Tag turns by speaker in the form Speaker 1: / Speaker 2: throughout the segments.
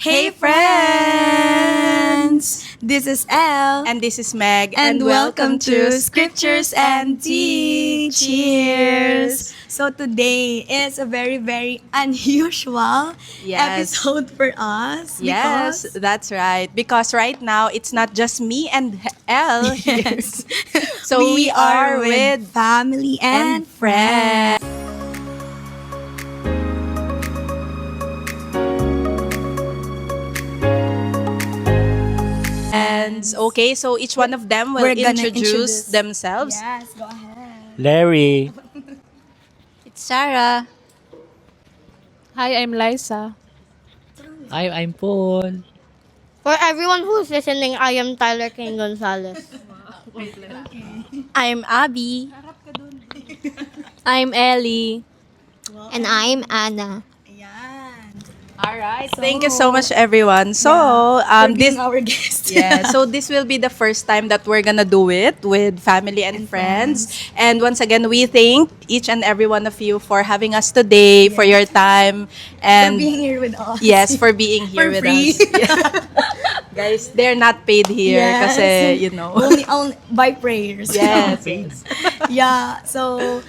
Speaker 1: Hey friends! This is Elle.
Speaker 2: And this is Meg.
Speaker 1: And welcome to Scriptures and Tea. Cheers! So today is a very, very unusual
Speaker 2: Yes.
Speaker 1: episode for us.
Speaker 2: Yes,
Speaker 1: because-
Speaker 2: that's right. Because right now, it's not just me and Elle here.
Speaker 1: Yes.
Speaker 2: So we are with
Speaker 1: family and
Speaker 2: friends. And okay, so each one of them will
Speaker 1: We're gonna
Speaker 2: introduce
Speaker 1: introduce-
Speaker 2: themselves.
Speaker 1: Yes, go ahead.
Speaker 3: Larry.
Speaker 4: It's Sarah.
Speaker 5: Hi, I'm Liza.
Speaker 3: Hi, I'm Paul.
Speaker 4: For everyone who's listening, I am Tyler King Gonzalez.
Speaker 5: I'm Abby. I'm Ellie.
Speaker 4: And I'm Anna.
Speaker 1: Ayan.
Speaker 2: All right. Thank you so much, everyone. So,
Speaker 1: For
Speaker 2: this
Speaker 1: being our guest.
Speaker 2: yeah, so this will be the first time that we're gonna do it with family and friends. And once again, we thank each and every one of you for having us today, for your time,
Speaker 1: For
Speaker 2: and
Speaker 1: being here with us.
Speaker 2: yes, for being here
Speaker 1: For
Speaker 2: with
Speaker 1: free.
Speaker 2: us. Yeah. Guys, they're not paid here
Speaker 1: Yes.
Speaker 2: kasi, you know.
Speaker 1: Only by prayers.
Speaker 2: Yes.
Speaker 1: Yeah, so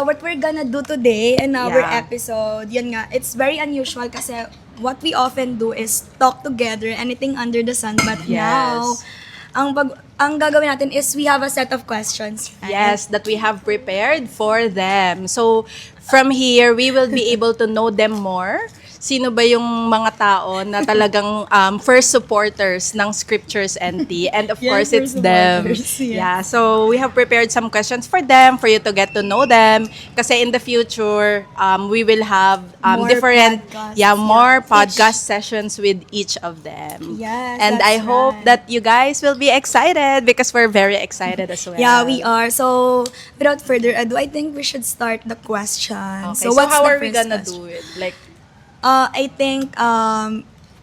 Speaker 1: what we're gonna do today in our
Speaker 2: Yeah.
Speaker 1: episode, yun nga, it's very unusual kasi what we often do is talk together, anything under the sun, but
Speaker 2: Yes.
Speaker 1: now ang gagawin natin is we have a set of questions. Right?
Speaker 2: Yes, that we have prepared for them. So, from here, we will be able to know them more. Sino ba yung mga tao na talagang first supporters ng Scriptures and Tea? And of
Speaker 1: Yes,
Speaker 2: course, it's
Speaker 1: first
Speaker 2: them.
Speaker 1: supporters, yes.
Speaker 2: Yeah, so we have prepared some questions for them, for you to get to know them. Kasi in the future, we will have
Speaker 1: More
Speaker 2: different,
Speaker 1: podcasts,
Speaker 2: more
Speaker 1: yeah.
Speaker 2: podcast sessions with each of them.
Speaker 1: Yes,
Speaker 2: And I
Speaker 1: that's
Speaker 2: hope
Speaker 1: right.
Speaker 2: that you guys will be excited because we're very excited as well.
Speaker 1: Yeah, we are. So, without further ado, I think we should start the question.
Speaker 2: Okay, so
Speaker 1: what's
Speaker 2: how are
Speaker 1: the
Speaker 2: we
Speaker 1: first
Speaker 2: gonna
Speaker 1: question?
Speaker 2: do it? Like,
Speaker 1: I think,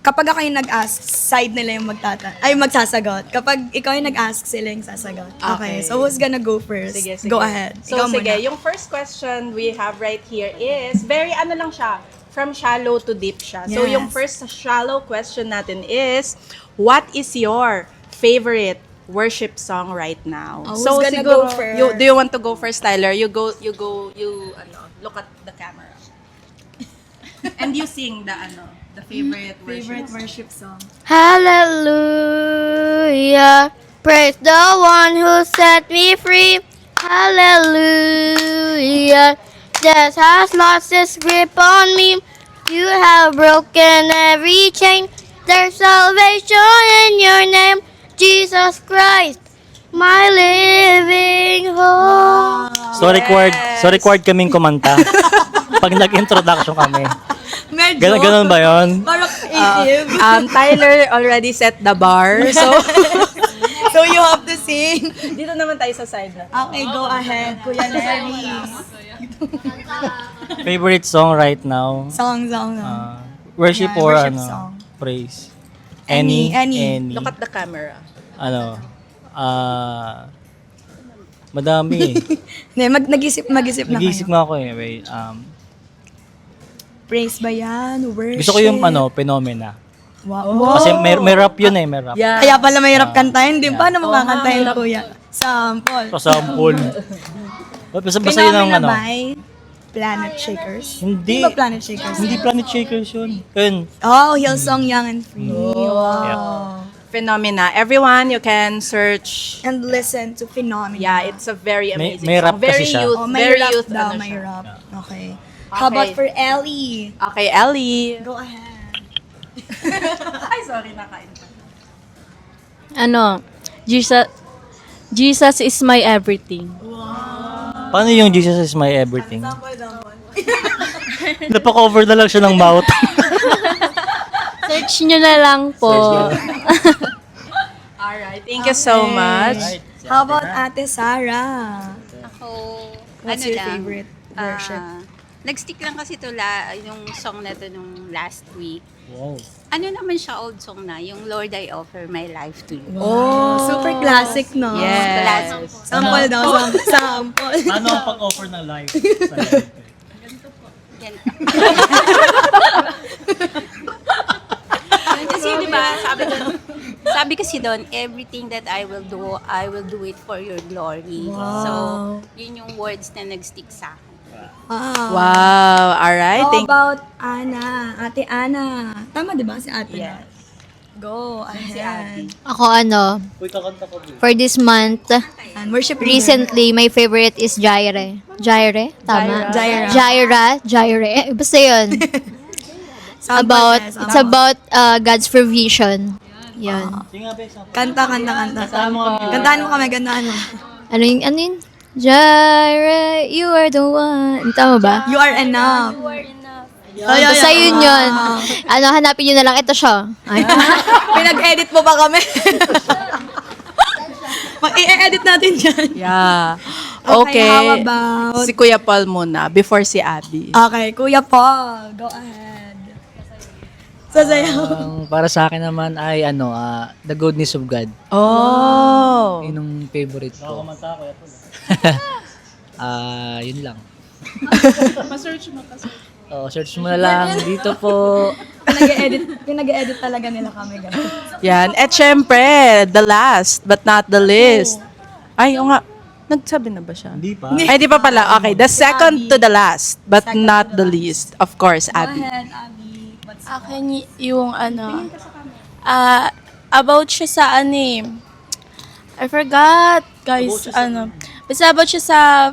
Speaker 1: kapag ako yung nag-ask, side nila yung magsasagot. Kapag ikaw yung nag-ask, sila yung sasagot. Okay,
Speaker 2: Okay.
Speaker 1: so who's gonna go first?
Speaker 2: sige.
Speaker 1: Go ahead.
Speaker 2: So,
Speaker 1: Ikaw
Speaker 2: sige.
Speaker 1: muna.
Speaker 2: Yung first question we have right here is, very ano lang siya, from shallow to deep siya. So,
Speaker 1: Yes.
Speaker 2: yung first shallow question natin is, what is your favorite worship song right now?
Speaker 1: Oh, who's
Speaker 2: so,
Speaker 1: gonna
Speaker 2: siguro,
Speaker 1: go first?
Speaker 2: do you want to go first, Tyler? You look at the camera. And you sing the favorite
Speaker 1: worship song.
Speaker 4: Hallelujah. Praise the one who set me free. Hallelujah. Death has lost its grip on me. You have broken every chain. There's salvation in your name, Jesus Christ, my living hope.
Speaker 3: So required kaming kumanta. Pag nag-introduction kami.
Speaker 1: Medyo.
Speaker 3: Ganun ba yun?
Speaker 1: Parang creative.
Speaker 2: Tyler already set the bar. So,
Speaker 1: So you have to sing.
Speaker 2: dito naman tayo sa side na.
Speaker 1: Okay, go ahead, Kuya Larry.
Speaker 3: Favorite song right now?
Speaker 1: Song.
Speaker 3: Worship
Speaker 1: Yeah,
Speaker 3: or
Speaker 1: worship song.
Speaker 3: praise?
Speaker 1: Any.
Speaker 2: Look at the camera.
Speaker 3: Madami eh.
Speaker 1: Hindi, mag-isip na
Speaker 3: Nag-iisip
Speaker 1: kayo.
Speaker 3: nga ako eh. Wait,
Speaker 1: Praise ba yan? Worship?
Speaker 3: gusto ko yung Phenomena.
Speaker 1: Wow.
Speaker 3: Kasi may rap yun eh, may rap.
Speaker 2: Yeah.
Speaker 1: Kaya pala mahirap kantahin. Di paano makakantahin, Kuya? Sample.
Speaker 3: Pasampol. Basta yun ang
Speaker 1: Phenomena by Planet Shakers?
Speaker 3: Hindi.
Speaker 1: Di ba Planet Shakers?
Speaker 3: Hindi Planet Shakers yun. Yun.
Speaker 1: Oh, Hillsong Young and Free. Wow.
Speaker 2: Phenomena. Everyone, you can search.
Speaker 1: And listen to Phenomena.
Speaker 2: Yeah, it's a very amazing
Speaker 3: may rap
Speaker 2: song. Very
Speaker 3: kasi siya.
Speaker 2: youth,
Speaker 1: Oh, may
Speaker 2: very
Speaker 1: rap
Speaker 2: youth.
Speaker 1: daw,
Speaker 2: ano
Speaker 1: may
Speaker 2: siya.
Speaker 1: rap. Okay. How about
Speaker 2: Okay.
Speaker 1: for Ellie?
Speaker 2: Okay, Ellie.
Speaker 1: Go ahead.
Speaker 2: Ay, sorry, nakain pa.
Speaker 5: Jesus is my everything.
Speaker 3: Paano yung Jesus is my everything?
Speaker 1: Sample daw.
Speaker 3: Napakover na lang siya ng mouth.
Speaker 5: Search nyo na lang po.
Speaker 2: Alright, thank you so much.
Speaker 1: How about Ate Sarah?
Speaker 6: Ako,
Speaker 1: What's
Speaker 6: ano
Speaker 1: your
Speaker 6: lang,
Speaker 1: favorite worship?
Speaker 6: nag-stick lang kasi yung song na to nung last week.
Speaker 3: Wow.
Speaker 6: Ano naman siya, old song na, yung Lord, I offer my life to you.
Speaker 1: Oh, super classic, no?
Speaker 2: Yes.
Speaker 6: Classic.
Speaker 1: Sample daw, sample.
Speaker 3: Paano ang pag-offer ng life?
Speaker 6: Ganito. Sabi kasi doon, everything that I will do it for your glory. So, yun yung words na nag-stick sa akin.
Speaker 2: Wow, alright.
Speaker 1: How
Speaker 2: Thank
Speaker 1: about Ana? Ate Ana. Tama di ba si ate?
Speaker 2: Yes.
Speaker 1: Go, ahead.
Speaker 4: Ako for this month,
Speaker 1: And worship leader.
Speaker 4: recently, my favorite is Jaire. Jaire? Tama?
Speaker 1: Jaira.
Speaker 4: Jaire. Basta yun. It's about God's provision. Yun.
Speaker 1: Kanta. Kantahan mo kami, kantahan mo.
Speaker 4: Ano yun? Jaire, you are the one. Tama ba?
Speaker 1: You are enough.
Speaker 4: Basta yun. Hanapin nyo na lang. Ito siya. Ay.
Speaker 1: Pinag-edit mo ba kami? Mag-i-edit natin yan.
Speaker 2: Yeah.
Speaker 1: Okay,
Speaker 2: Okay.
Speaker 1: how about-
Speaker 2: Si Kuya Paul muna, before si Abby.
Speaker 1: Okay, Kuya Paul, go ahead. Sasayaw.
Speaker 7: Para sa akin naman ay The Goodness of God.
Speaker 2: Oh.
Speaker 7: Yun ang favorite ko. Yun lang. Ma-search mo kasi. Search mo na lang. Dito po.
Speaker 1: Pinag-edit talaga nila kami. Ganun.
Speaker 2: Yan. At syempre, the last but not the least. Ay, o nga. Nagsabi na ba siya?
Speaker 3: Hindi pa.
Speaker 2: Ay, di pa pala. Okay. The second to the last but not the least. Of course, Abby.
Speaker 1: Ahead, Abby. What's
Speaker 5: Akin yung about siya sa I forgot, guys. Basta about siya sa,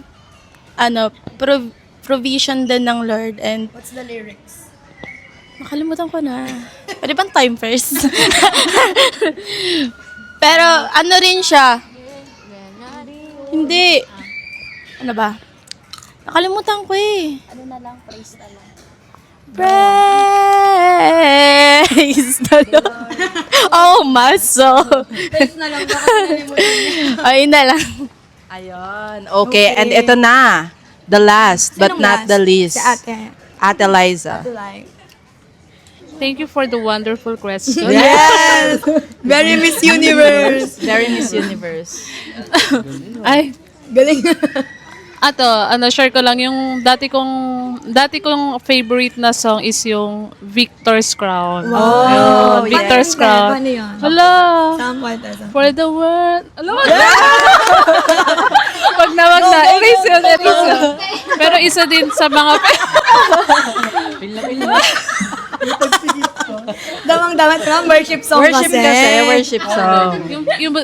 Speaker 5: provision din ng Lord and
Speaker 1: What's the lyrics?
Speaker 5: makalimutan ko na. Pwede bang time first? Pero ano rin siya? Hindi. Ano ba? Nakalimutan ko eh. Ano na lang, praise na lang. Praise the Lord. Oh, maso.
Speaker 1: Praise na lang.
Speaker 5: Ayun na lang.
Speaker 2: Ayun. Okay. And ito na. The last but not the least.
Speaker 1: Si ate.
Speaker 2: Ate Liza.
Speaker 1: Like,
Speaker 8: Thank you for the wonderful question.
Speaker 2: Yes!
Speaker 1: very Miss Universe.
Speaker 2: Very Miss Universe.
Speaker 8: Ay,
Speaker 1: Galing.
Speaker 8: share ko lang yung dati kong favorite na song is yung Victor's Crown.
Speaker 1: Oh,
Speaker 8: Victor's Crown.
Speaker 1: Paano yun?
Speaker 8: Hala,
Speaker 1: Saan kwenta?
Speaker 8: for the world. Alam mo? Wag na. Erase yun. Pero isa din sa mga
Speaker 1: Damang-damang ito. Worship song
Speaker 2: Worship song.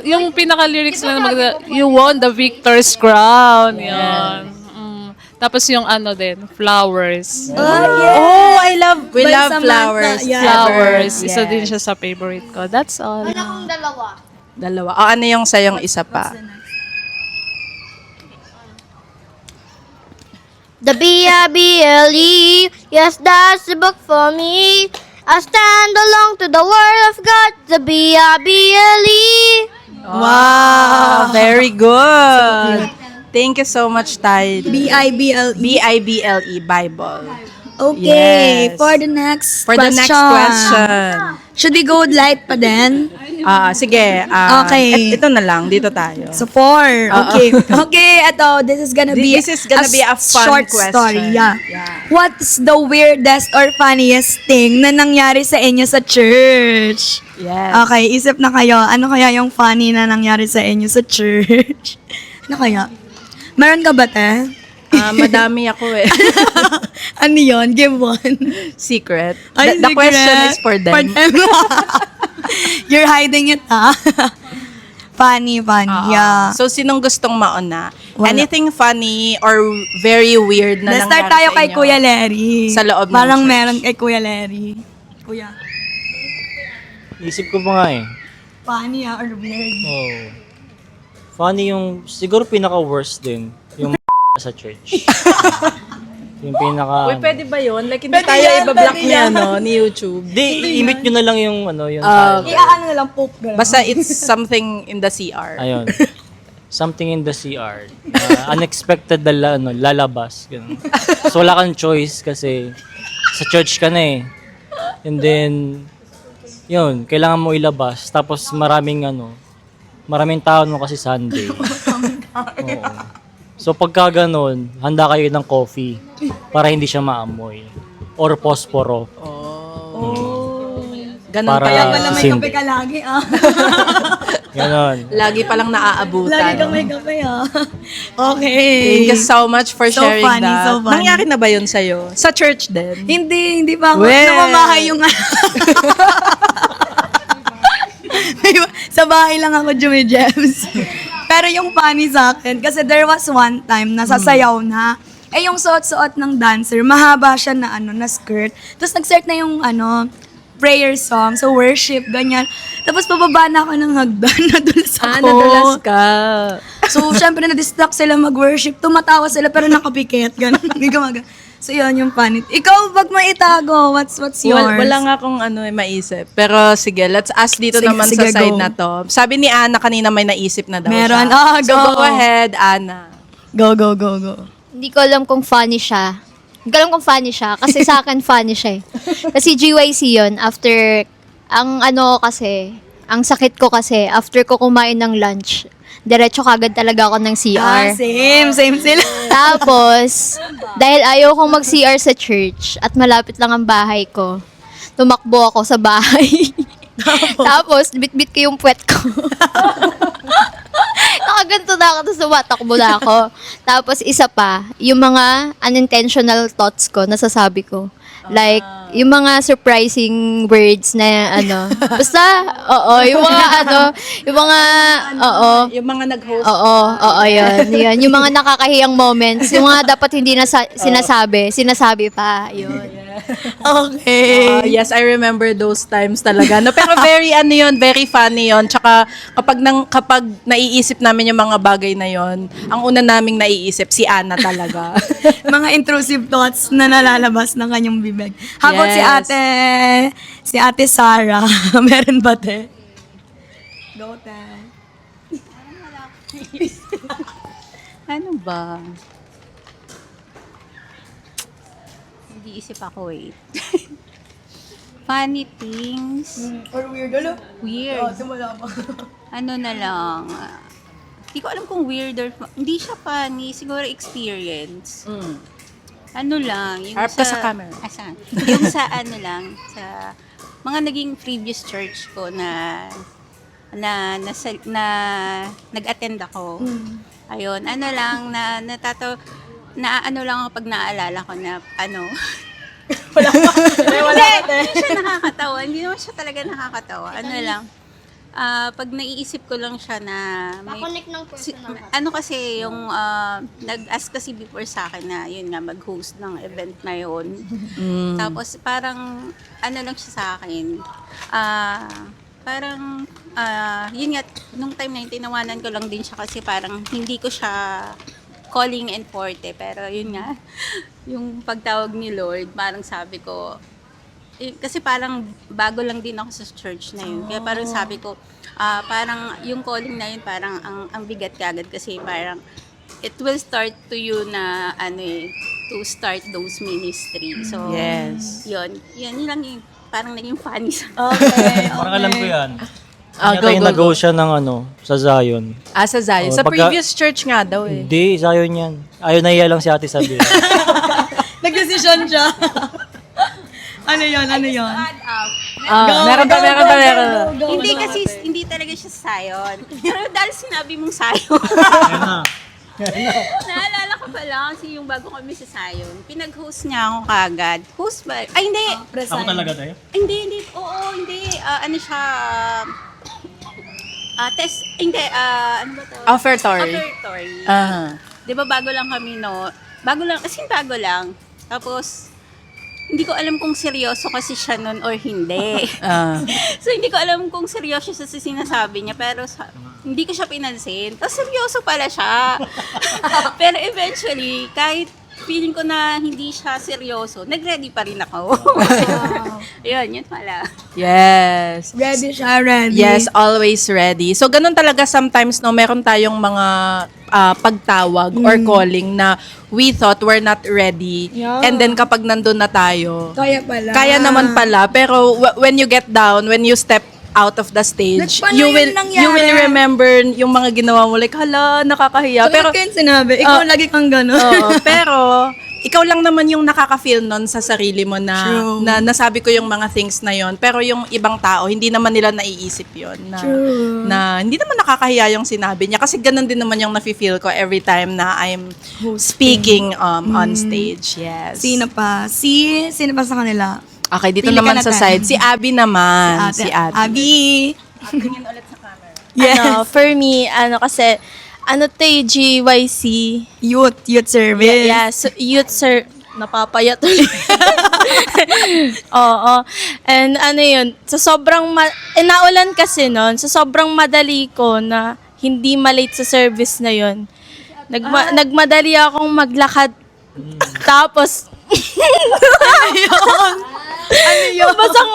Speaker 8: yung pinaka-lyrics lang you won the Victor's Crown. Yan. Tapos yung din, Flowers.
Speaker 2: Oh, we
Speaker 1: By
Speaker 2: love
Speaker 1: Samantha.
Speaker 2: flowers.
Speaker 1: Yeah.
Speaker 8: Flowers.
Speaker 2: Yes.
Speaker 8: Isa din siya sa favorite ko. That's all.
Speaker 2: Dalawa. Oh, ano yung sayong isa pa?
Speaker 4: The B-I-B-L-E, yes, that's the book for me. I stand along to the word of God, the B-I-B-L-E.
Speaker 2: Wow, very good. Thank you so much, Ty.
Speaker 1: B-I-B-L-E.
Speaker 2: B-I-B-L-E, Bible.
Speaker 1: Okay,
Speaker 2: Yes.
Speaker 1: for the next
Speaker 2: For the next question.
Speaker 1: Should we go light pa din?
Speaker 2: Sige.
Speaker 1: Okay.
Speaker 2: Ito na lang, dito tayo.
Speaker 1: So, 4. Okay. Okay, ito. This is gonna be
Speaker 2: a fun
Speaker 1: short
Speaker 2: question.
Speaker 1: story. Yeah.
Speaker 2: Yeah.
Speaker 1: What's the weirdest or funniest thing na nangyari sa inyo sa church?
Speaker 2: Yes.
Speaker 1: Okay, isip na kayo. Ano kaya yung funny na nangyari sa inyo sa church? Ano kaya? Meron ka ba, te?
Speaker 2: Madami ako eh.
Speaker 1: Ano yun? Give one.
Speaker 2: Secret.
Speaker 1: Ay,
Speaker 2: The
Speaker 1: secret.
Speaker 2: question is for them.
Speaker 1: You're hiding it, ha? Funny. Yeah.
Speaker 2: So, sinong gustong mauna?
Speaker 1: Wala.
Speaker 2: Anything funny or very weird na
Speaker 1: Let's
Speaker 2: nangyari
Speaker 1: start tayo
Speaker 2: sa
Speaker 1: kay
Speaker 2: inyo?
Speaker 1: Kuya Larry.
Speaker 2: Sa loob ng
Speaker 1: Parang
Speaker 2: church.
Speaker 1: meron kay Kuya Larry. Kuya.
Speaker 3: Isip ko pa nga eh.
Speaker 1: Funny or weird?
Speaker 3: Oh. Funny yung, siguro pinaka-worst din, yung sa church. Yung pinaka...
Speaker 2: Uy, pwede ba yun? Like, hindi tayo ibablock ni YouTube.
Speaker 3: Di, i-mute nyo na lang yung yung
Speaker 1: Iaano na lang poop. Gano'n.
Speaker 2: Basta it's something in the CR.
Speaker 3: Ayun. Something in the CR. Unexpected na lalabas. Ganun. So wala kang choice kasi sa church ka na eh. And then, yun, kailangan mo ilabas. Tapos maraming tao kasi Sunday. Oo. So pagka ganun, handa kayo ng coffee para hindi siya maamoy. Or posporo.
Speaker 2: Ganun
Speaker 3: Para
Speaker 1: Kaya
Speaker 2: pala.
Speaker 1: pala may
Speaker 3: sisindi.
Speaker 1: kape ka lagi, ah.
Speaker 3: Ganon.
Speaker 2: Lagi palang naaabutan.
Speaker 1: Lagi kang may kape, ah. Okay.
Speaker 2: Thank you so much for
Speaker 1: So
Speaker 2: sharing
Speaker 1: funny,
Speaker 2: that.
Speaker 1: so funny.
Speaker 2: Nangyari na ba yun sa'yo? Sa church din?
Speaker 1: Hindi pa ako.
Speaker 2: Well.
Speaker 1: Namamahay yung sa bahay lang ako Jumi-Jems. Pero yung funny sa akin, kasi there was one time na sasayaw na, yung suot-suot ng dancer, mahaba siya na na skirt. Tapos nag-start na yung prayer song, so worship, ganyan. Tapos pababa na ako ng hagdan, nadulas ako.
Speaker 2: Nadulas ka.
Speaker 1: So, syempre, na-distract sila mag-worship. Tumatawa sila, pero nakapikit. Ganun. Hindi gumaga. So, yun yung funny. Ikaw, pag maitago, what's yours?
Speaker 2: Wala nga akong maisip. Pero sige, let's ask dito
Speaker 1: Sige,
Speaker 2: naman
Speaker 1: sige,
Speaker 2: sa side
Speaker 1: go.
Speaker 2: na to. Sabi ni Ana kanina may naisip na daw
Speaker 1: Meron.
Speaker 2: siya. So
Speaker 1: Go.
Speaker 2: go ahead, Ana.
Speaker 1: Go.
Speaker 4: Hindi ko alam kung funny siya. Hindi ko alam kung funny siya. Kasi sa akin, funny siya eh. Kasi GYC yun. After, ang sakit ko kasi, after ko kumain ng lunch, diretso kagad talaga ako ng CR.
Speaker 1: Same sila.
Speaker 4: Tapos, dahil ayaw kong mag-CR sa church at malapit lang ang bahay ko, tumakbo ako sa bahay. Tapos, bit-bit ko yung puwet ko. Nakaganto na ako, tapos tumatakbo na ako. Tapos, isa pa, yung mga unintentional thoughts ko, nasasabi ko. Like, yung mga surprising words na basta, yung mga
Speaker 2: Yung mga nag-host.
Speaker 4: yun. Yung mga nakakahiyang moments, yung mga dapat hindi na sinasabi pa, yun.
Speaker 1: Okay.
Speaker 2: Yes, I remember those times talaga. No, pero very very funny yun. Tsaka kapag naiisip namin yung mga bagay na yun, ang una naming naiisip si Ana talaga.
Speaker 1: Mga intrusive thoughts na nalalabas ng kanyang bibig. How about
Speaker 2: Yes.
Speaker 1: si ate Sarah? Meron ba, te? Go, te.
Speaker 6: Ano ba? Hindi isip ako, wait. Funny things.
Speaker 1: Or weird, ano?
Speaker 6: Weird.
Speaker 1: Simula pa.
Speaker 6: Ano na lang. Hindi ko alam kung weird or hindi siya funny. Siguro experience. Ano lang. Yung
Speaker 2: Harap ka sa camera.
Speaker 6: Saan? Yung sa ano lang. Sa mga naging previous church ko na nag-attend ako. Ayun. Ano lang na ano lang ako pag naaalala ko na Hindi siya nakakatawa. Hindi naman siya talaga nakakatawa. Ano lang. Pag naiisip ko lang siya na
Speaker 4: Connect ng personal.
Speaker 6: ano kasi yung nag-ask kasi before sa akin na yun nga mag-host ng event na yun. Tapos parang ano lang siya sa akin. Parang yun nga nung time na yun, tinawanan ko lang din siya kasi parang hindi ko siya calling and forte, pero yun nga yung pagtawag ni Lord, parang sabi ko kasi parang bago lang din ako sa church na yun. Kaya parang sabi ko, parang yung calling na yun, parang ang bigat kagad kasi parang it will start to you na to start those ministry. So,
Speaker 2: Yes.
Speaker 6: yun lang yung parang naging funny sa
Speaker 1: Okay.
Speaker 3: Parang alam ko yan.
Speaker 2: Go,
Speaker 3: Yata yung
Speaker 2: go,
Speaker 3: nag-go
Speaker 2: go.
Speaker 3: siya ng sa Zion.
Speaker 2: Sa Zion.
Speaker 3: Oh,
Speaker 2: Sa
Speaker 3: pagka-
Speaker 2: previous church nga daw eh.
Speaker 3: Hindi, Zion yan. Ayaw na lang si ate sabi.
Speaker 1: Nag-decision siya. Ano yun?
Speaker 2: Meron pa.
Speaker 6: Hindi kasi, hindi talaga siya sayon. Pero dahil sinabi mong sayon. Naalala ko pa lang kasi yung bago kami sa sayon, pinag-host niya ako kagad. Host ba? Ay, hindi.
Speaker 3: Ako talaga tayo?
Speaker 6: Hindi. Oo, hindi. Ano siya, hindi, ano ba to?
Speaker 2: Offertory.
Speaker 6: Offertory.
Speaker 2: Ah.
Speaker 6: Di ba bago lang kami, no? Bago lang. Tapos, hindi ko alam kung seryoso kasi siya nun or hindi. So, hindi ko alam kung seryoso siya sa sinasabi niya, pero hindi ko siya pinansin. Tapos, seryoso pala siya. Pero eventually, kahit feeling ko na hindi siya seryoso, nag-ready pa rin ako. Yun pala.
Speaker 2: Yes.
Speaker 1: Ready siya, ready.
Speaker 2: Yes, always ready. So, ganun talaga sometimes, no, meron tayong mga pagtawag or calling na we thought we're not ready.
Speaker 1: Yeah.
Speaker 2: And then kapag nandun na tayo,
Speaker 1: Kaya pala.
Speaker 2: kaya naman pala. Pero when you get down, when you step out of the stage,
Speaker 1: Paano
Speaker 2: you
Speaker 1: yun nangyari?
Speaker 2: will remember yung mga ginawa mo. Like, hala, nakakahiya.
Speaker 1: Pero,
Speaker 2: Pero,
Speaker 1: kayo sinabi, ikaw lagi kang gano'n.
Speaker 2: oo, pero ikaw lang naman yung nakaka-feel nun sa sarili mo na,
Speaker 1: True.
Speaker 2: na nasabi ko yung mga things na yon, pero yung ibang tao hindi naman nila naiisip yon na,
Speaker 1: True.
Speaker 2: na hindi naman nakakahiya yung sinabi niya kasi ganun din naman yung nafe-feel ko every time na I'm speaking on stage. Yes.
Speaker 1: Sino pa sa kanila?
Speaker 2: Okay, dito
Speaker 1: Pili ka
Speaker 2: naman
Speaker 1: na
Speaker 2: sa
Speaker 1: tayo.
Speaker 2: side. Si Abby naman. Si Abby.
Speaker 1: Abby.
Speaker 5: Ano, for me, kasi, GYC.
Speaker 1: Youth service.
Speaker 5: Yeah, so, youth sir, napapayat ulit. Oo. And yun, sa sobrang, naulan kasi nun, sa sobrang madali ko na hindi malate sa service na yun. Nagmadali akong maglakad. Tapos, basang,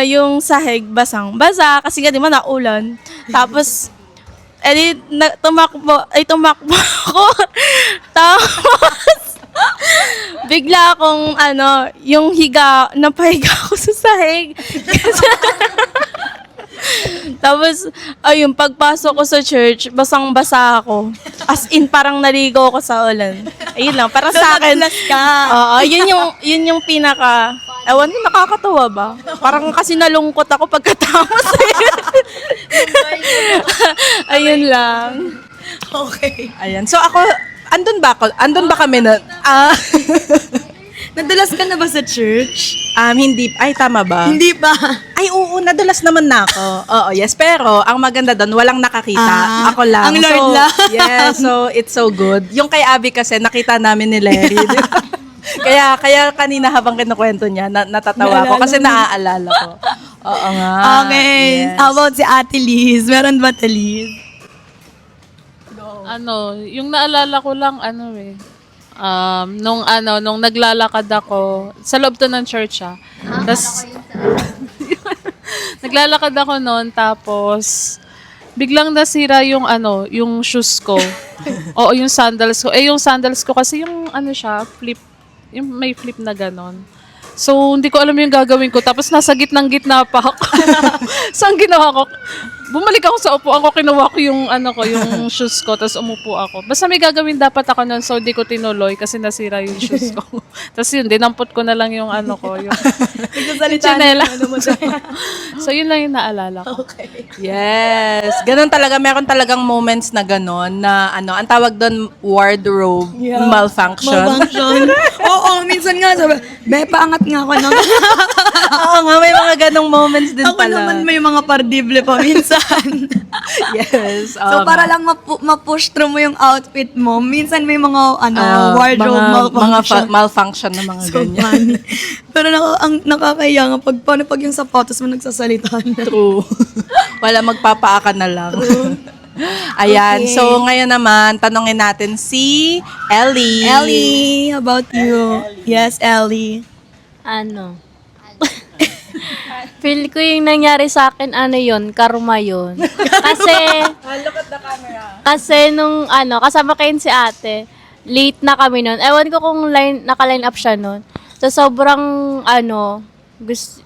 Speaker 5: yung sahig, basang-basa, kasi nga di ba naulan. Tapos, tumakbo ako. Tapos, bigla akong, yung napahiga ako sa sahig. Tapos, ayun, pagpasok ko sa church, basang-basa ako. As in, parang naligo ako sa ulan. Ayun lang, para sa akin.
Speaker 1: ka.
Speaker 5: Oo, yun yung pinaka, ewan ko, nakakatawa ba? Parang kasi nalungkot ako pagkatapos. Ayun lang.
Speaker 1: Okay.
Speaker 2: Ayan. So ako, andun ba kami na,
Speaker 1: Nadulas ka na ba sa church?
Speaker 2: hindi, ay tama ba?
Speaker 1: Hindi pa.
Speaker 2: Ay, oo, nadulas naman na ako. Oo, yes. Pero, ang maganda doon, walang nakakita.
Speaker 1: Ah,
Speaker 2: ako lang.
Speaker 1: ang Lord lang.
Speaker 2: Yeah, so, it's so good. Yung kay Abby kasi, nakita namin ni Larry. Di ba? kaya kanina habang kinukwento niya, natatawa ko kasi naaalala ko. Oo nga.
Speaker 1: Okay.
Speaker 2: Yes.
Speaker 1: How about si Ate Liz? Meron ba Ate Liz?
Speaker 8: Yung naalala ko lang, nung naglalakad ako, sa loob to ng church, Tapos, naglalakad ako noon, tapos, biglang nasira yung shoes ko. Oo, yung sandals ko. Yung sandals ko kasi yung flip, yung may flip na ganon. So, hindi ko alam yung gagawin ko. Tapos, nasa gitna pa ako. So, ang ginawa ko, bumalik ako sa upuan ko, kinuha ko yung yung shoes ko, tapos umupo ako. Basta may gagawin dapat ako nun, so di ko tinuloy kasi nasira yung shoes ko. Tapos yun, dinampot ko na lang yung yung chinela. So yun lang yung naalala ko.
Speaker 2: Yes. Ganun talaga. Meron talagang moments na ganun na ang tawag doon wardrobe malfunction.
Speaker 1: Malfunction. Oo, minsan nga sabi, paangat nga ako ng...
Speaker 2: Oo nga, may mga ganong moments din
Speaker 1: Ako
Speaker 2: pala.
Speaker 1: naman may mga pardible pa minsan.
Speaker 2: Yes.
Speaker 1: So para lang ma-push through mo yung outfit mo, minsan may mga wardrobe
Speaker 2: mga malfunction na mga
Speaker 1: So
Speaker 2: ganyan.
Speaker 1: funny. Pero ang nakakaya nga pag yung sapatos mo nagsasalita na.
Speaker 2: True. Wala, magpapaaka na lang. Ayan.
Speaker 1: Okay.
Speaker 2: So, ngayon naman, tanongin natin si Ellie.
Speaker 1: Ellie, how about you? Yes, Ellie.
Speaker 4: Feel ko yung nangyari sa akin, karma yun.
Speaker 2: Look at the camera.
Speaker 4: Kasi nung kasama kayo si ate, late na kami nun. Ewan ko kung naka-line up siya nun. So sobrang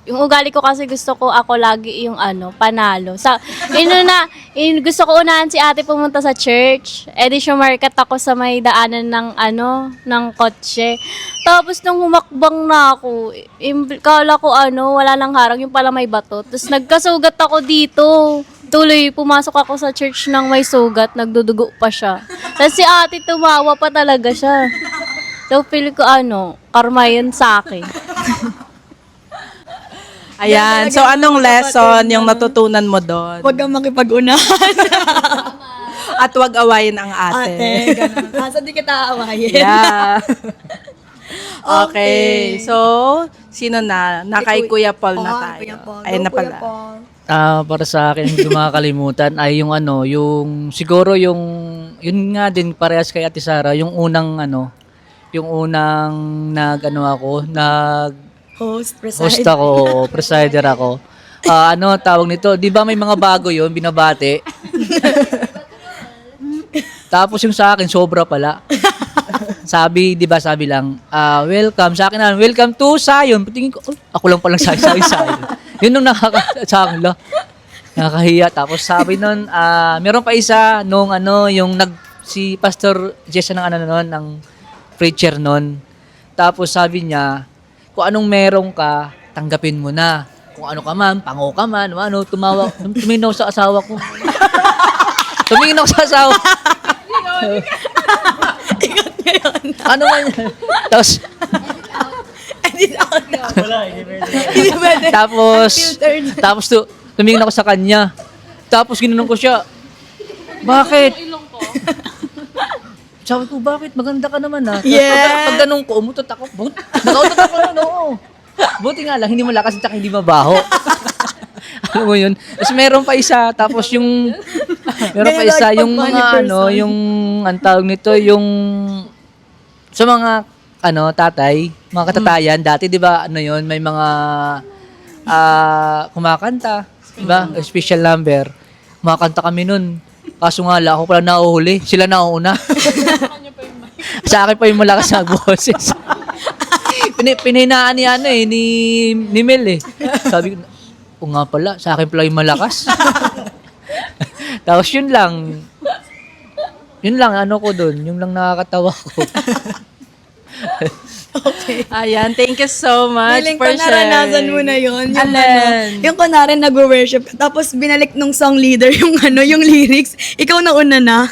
Speaker 4: yung ugali ko kasi gusto ko ako lagi yung panalo. Gusto ko unahan si ate pumunta sa church. Di sumarkat ako sa may daanan ng kotse. Tapos nung humakbang na ako, kala ko wala nang harang, yung pala may bato. Tapos nagkasugat ako dito. Tuloy, pumasok ako sa church ng may sugat, nagdudugo pa siya. Tapos si ate tumawa pa talaga siya. So feel ko karma yun sa akin.
Speaker 2: Ayan. So, anong lesson yung natutunan mo doon?
Speaker 1: Huwag kang makipag-unahan.
Speaker 2: At wag awayin ang ate.
Speaker 1: Ganun. Asa di kita aawayin.
Speaker 2: Yeah. Okay. So, sino na? Kay Kuya Paul na tayo.
Speaker 1: Kuya Paul.
Speaker 2: Ayun na
Speaker 1: Go, Kuya
Speaker 2: pala.
Speaker 1: Paul.
Speaker 3: Para sa akin, hindi ko makakalimutan ay yung siguro yun nga din parehas kay Ate Sara, yung unang
Speaker 1: Host
Speaker 3: ako, presider ako. Tawag nito, 'di ba may mga bago 'yon, binabati. Tapos yung sa akin sobra pala. Sabi lang, welcome sa akin welcome to Zion. Tingin ko, ako lang palang Zion. Yun nung sa akin nakakahiya. Tapos sabi nun, meron pa isa nung yung
Speaker 7: si Pastor Jessa ng ano noon, ng preacher noon. Tapos sabi niya, kung anong meron ka, tanggapin mo na. Kung ano ka man, pango ka man, ano, tumingin ako sa asawa ko. Tumingin ako sa asawa. Ano man yan? Tapos,
Speaker 1: Hindi pwede.
Speaker 7: tapos tumingin ako sa kanya. Tapos ginanon ko siya. Bakit? Sabi ko, bakit? Maganda ka naman ha.
Speaker 1: Yeah.
Speaker 7: Pag ganun ko, umutot ako. Nakautot ako na, oo. Buti nga lang, hindi malakas at hindi mabaho. Alam mo yun? Tapos meron pa isa, tapos meron pa isa, yung mga yung, ang tawag nito, yung, sa mga, tatay, mga katatayan, dati, di ba, may mga, kumakanta, di ba? Special number. Kumakanta kami nun. Kaso nga lang, ako pala nauhuli. Sila nauuna. Sa akin pa yung malakas na boses. Pinahinaan ni Mel eh. Sabi ko, o nga pala, sa akin pala yung malakas. Tapos yun lang, ko dun. Yung lang nakakatawa ko.
Speaker 2: Ayan, thank you so much
Speaker 1: Feeling
Speaker 2: for
Speaker 1: ko naranasan
Speaker 2: sharing.
Speaker 1: mo na yun. Yung,
Speaker 2: Alin?
Speaker 1: yung kunwari nag-worship ka, tapos binalik nung song leader yung yung lyrics, ikaw na una na.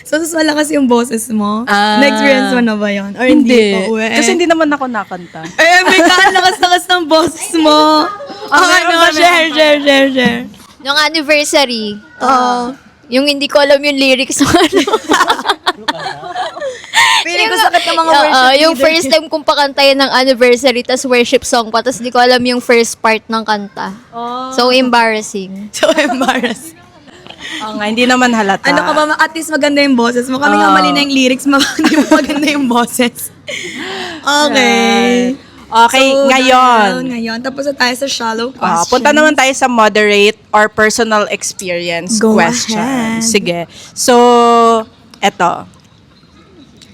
Speaker 1: So, malakas yung boses mo. Na-experience mo na ba yun? Or hindi pa uwi?
Speaker 2: Kasi hindi naman ako nakanta.
Speaker 1: May lakas-lakas ng boses mo. Share.
Speaker 4: Nung anniversary,
Speaker 1: Oo.
Speaker 4: yung hindi ko alam yung lyrics ng ano.
Speaker 1: Feeling ko sakit ng mga worship
Speaker 4: Yung
Speaker 1: leader.
Speaker 4: first time kong pakantayan ng anniversary, tas worship song pa, tas di ko alam yung first part ng kanta. So embarrassing.
Speaker 1: So embarrassed.
Speaker 2: Oo nga, hindi naman halata.
Speaker 1: Ano ka ba, at least maganda yung boses mo. Kami nga mali na yung lyrics, hindi mo maganda yung boses. Okay.
Speaker 2: Okay, ngayon.
Speaker 1: Ngayon, tapos na tayo sa shallow questions.
Speaker 2: Punta naman tayo sa moderate or personal experience
Speaker 1: Go
Speaker 2: question.
Speaker 1: ahead.
Speaker 2: Sige. So, eto.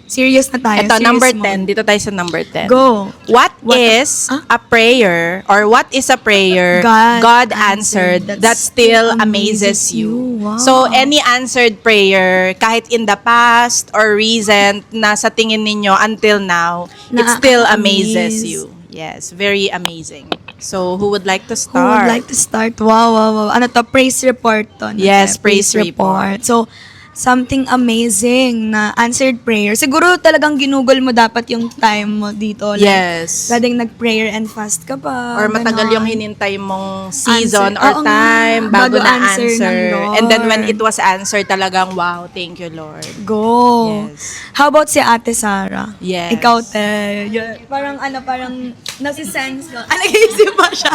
Speaker 1: Serious na tayo.
Speaker 2: Ito,
Speaker 1: serious
Speaker 2: number
Speaker 1: mode.
Speaker 2: 10. Dito tayo sa number 10.
Speaker 1: Go.
Speaker 2: What is a prayer or what is a prayer God answered that still amazes you?
Speaker 1: Wow.
Speaker 2: So, any answered prayer, kahit in the past or recent, na sa tingin ninyo until now, it still amazes you. Yes, very amazing. So, who would like to
Speaker 1: Who
Speaker 2: start?
Speaker 1: would like to start? Wow. Ano to? Praise report to.
Speaker 2: Yes, praise report.
Speaker 1: So, something amazing na answered prayer. Siguro talagang ginugol mo dapat yung time mo dito. Like,
Speaker 2: Yes.
Speaker 1: pwedeng nag-prayer and fast ka pa.
Speaker 2: Or matagal
Speaker 1: ganon.
Speaker 2: yung hinintay mong season or
Speaker 1: Oo nga.
Speaker 2: time bago na
Speaker 1: answer ng
Speaker 2: answer.
Speaker 1: Lord.
Speaker 2: And then when it was answered, talagang, wow, thank you, Lord.
Speaker 1: Go.
Speaker 2: Yes.
Speaker 1: How about si Ate Sarah?
Speaker 2: Yes.
Speaker 1: Ikaw, te. Parang nasisense ko. Nag-iisip pa siya.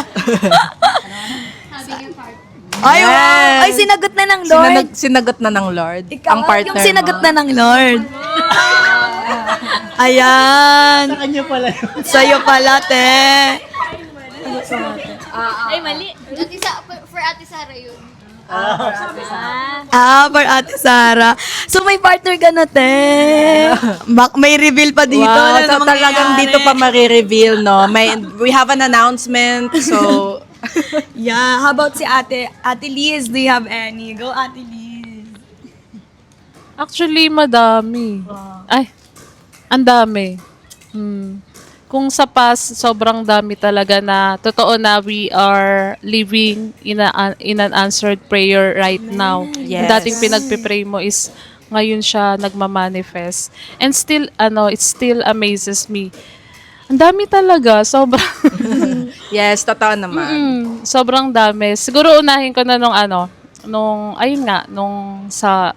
Speaker 1: Ay, wow. Ay, sinagot na ng Lord.
Speaker 2: Sinagot na ng Lord
Speaker 1: Ikaw,
Speaker 2: ang partner
Speaker 1: yung sinagot
Speaker 2: mo.
Speaker 1: na ng Lord. Ayan. Sa kanya pala yun. Sa'yo pala, te.
Speaker 4: Ay, mali. For Ate Sarah yun.
Speaker 1: For Ate Sarah. So, may partner ka na, te. May reveal pa dito.
Speaker 2: Wow,
Speaker 1: Ano
Speaker 2: so
Speaker 1: na
Speaker 2: talagang
Speaker 1: mangyayari?
Speaker 2: dito pa marireveal, no? We have an announcement, so...
Speaker 1: Yeah. How about si Ate Liz? Do you have any? Go, Ate Liz.
Speaker 8: Actually, madami. Ay, ang dami. Kung sa past, sobrang dami talaga na totoo na we are living in an answered prayer right now.
Speaker 2: Yes.
Speaker 8: Ang dating pinagpipray mo is ngayon siya nagmamanifest. And still, it still amazes me. Ang dami talaga, sobrang
Speaker 2: Yes, totoo naman.
Speaker 8: sobrang dami. Siguro unahin ko na nung sa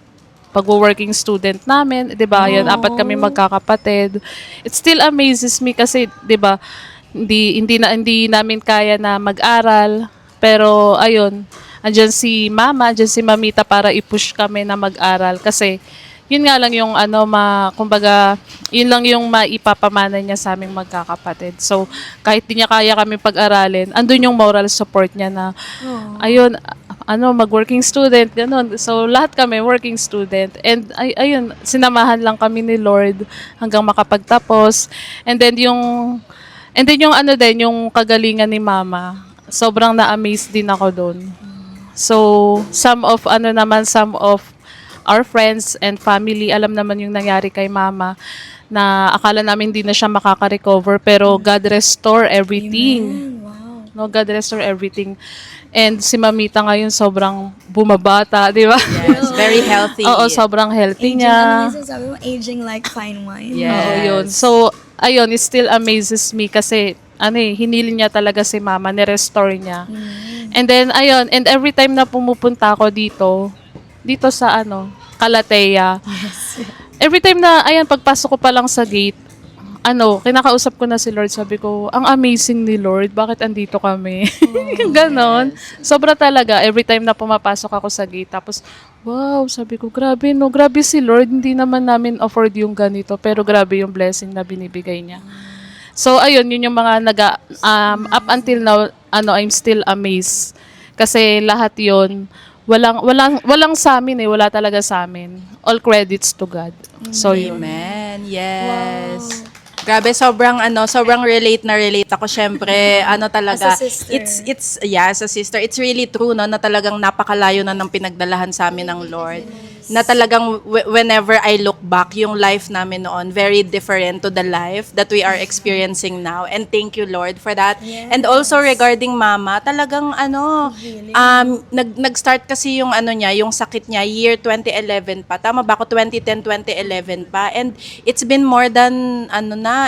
Speaker 8: pag-working student namin, 'di ba? Yan, 4 kami magkakapatid. It still amazes me kasi 'di ba, hindi namin kaya na mag-aral, pero ayun, andyan si Mama, andyan si Mamita para i-push kami na mag-aral kasi yun nga lang yung kumbaga, yun lang yung maipapamana niya sa aming magkakapatid. So, kahit di niya kaya kami pag-aralin, andun yung moral support niya na, ayun, mag-working student, ganun. So, lahat kami working student. And, ayun, sinamahan lang kami ni Lord hanggang makapagtapos. And then yung yung kagalingan ni Mama, sobrang na-amaze din ako doon. So, some of our friends and family, alam naman yung nangyari kay mama na akala namin hindi na siya makaka-recover pero God restore everything.
Speaker 1: Wow.
Speaker 8: No, God restore everything. And si Mamita ngayon sobrang bumabata, di ba?
Speaker 2: Yes, very healthy.
Speaker 8: Oo, sobrang healthy
Speaker 1: Aging, ano
Speaker 8: niya.
Speaker 1: yung sabi mo? Aging like fine wine.
Speaker 2: Yes.
Speaker 8: Oo, yun. So, ayun, it still amazes me kasi hinili niya talaga si mama, ni-restore niya. And then, ayun, and every time na pumupunta ako dito sa Calatea, every time na, pagpasok ko pa lang sa gate, kinakausap ko na si Lord, sabi ko, ang amazing ni Lord, bakit andito kami? Ganon. Sobra talaga, every time na pumapasok ako sa gate, tapos, wow, sabi ko, grabe no, grabe si Lord, hindi naman namin afford yung ganito, pero grabe yung blessing na binibigay niya. So, ayun, yun yung mga up until now, I'm still amazed. Kasi lahat yun, walang sa amin wala talaga sa amin. All credits to God. So, yun.
Speaker 2: Amen. Yes. Grabe, sobrang relate ako. Syempre, talaga.
Speaker 1: As a sister.
Speaker 2: As a sister. It's really true, no, na talagang napakalayo na ng pinagdalahan sa amin ng Lord. Na talagang whenever I look back, yung life namin noon, very different to the life that we are experiencing now. And thank you, Lord, for that.
Speaker 1: Yes.
Speaker 2: And also regarding mama, talagang nag-start kasi yung yung sakit niya, year 2011 pa. Tama ba ako? 2010, 2011 pa. And it's been more than,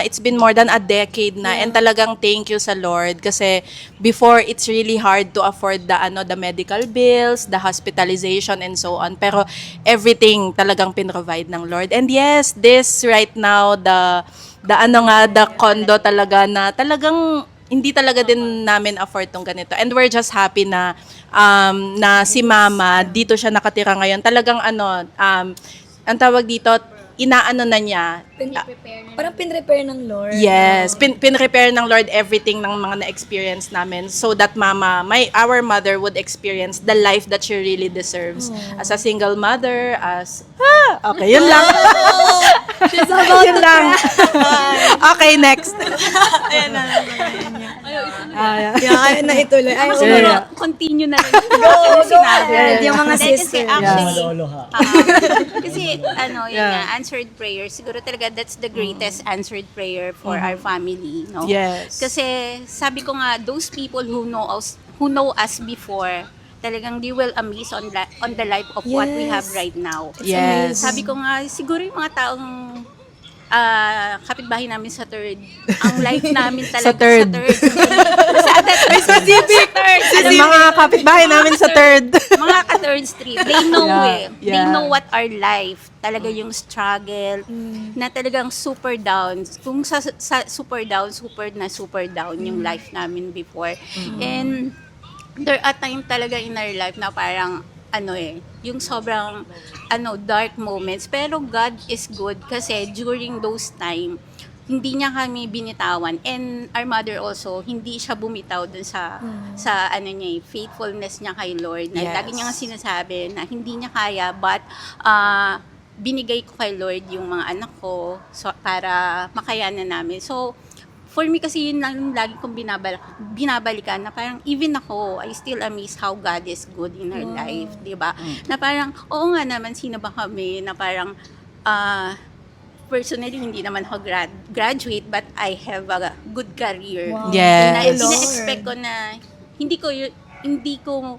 Speaker 2: it's been more than a decade na. And talagang thank you sa Lord. Kasi before, it's really hard to afford the medical bills, the hospitalization, and so on. Pero everything talagang pinrovide ng Lord. And yes, this right now, the condo talaga na talagang hindi talaga din namin afford tong ganito. And we're just happy na si Mama dito siya nakatira ngayon. Talagang ang tawag dito, na niya.
Speaker 1: Parang pinrepair ng Lord.
Speaker 2: Yes, pinrepair ng Lord everything ng mga na-experience namin so that our mother would experience the life that she really deserves. As a single mother, okay, yun lang.
Speaker 1: She's about
Speaker 2: Yun lang. Okay, next.
Speaker 1: Ayan na lang. Kaya na ituloy. Ay,
Speaker 6: Ako siguro, continue na rin.
Speaker 1: go
Speaker 6: sinabi.
Speaker 1: ahead. Yung mga
Speaker 6: Kasi
Speaker 1: sister.
Speaker 6: actually, kasi yun nga, answered prayer. Siguro talaga that's the greatest answered prayer for our family, no?
Speaker 2: Yes.
Speaker 6: Kasi sabi ko nga, those people who know us before, talagang they will amaze on the life of what we have right now.
Speaker 2: Yes.
Speaker 6: Sabi ko nga, siguro yung mga taong kapitbahay namin sa third, ang life namin talaga
Speaker 2: Sa third.
Speaker 6: Specific.
Speaker 2: Yung mga kapitbahay namin sa third.
Speaker 6: Mga ka-third street, they know They
Speaker 2: Yeah.
Speaker 6: know what our life, talaga yung struggle, na talagang super down. Kung sa super down yung life namin before. And there are time talaga in our life na parang, yung sobrang, dark moments. Pero God is good kasi during those time, hindi niya kami binitawan. And our mother also, hindi siya bumitaw dun sa faithfulness niya kay Lord. Na
Speaker 2: Yes.
Speaker 6: lagi niya nga sinasabi na hindi niya kaya, but binigay ko kay Lord yung mga anak ko para makayanan namin. So, for me kasi yun lang yung lagi kong binabalikan na parang even ako, I still amaze how God is good in her life, di ba? Na parang, oo nga naman, sino ba kami na parang, personally, hindi naman ako graduate, but I have a good career.
Speaker 1: Wow.
Speaker 2: Yes.
Speaker 6: Ina-expect ko na, hindi ko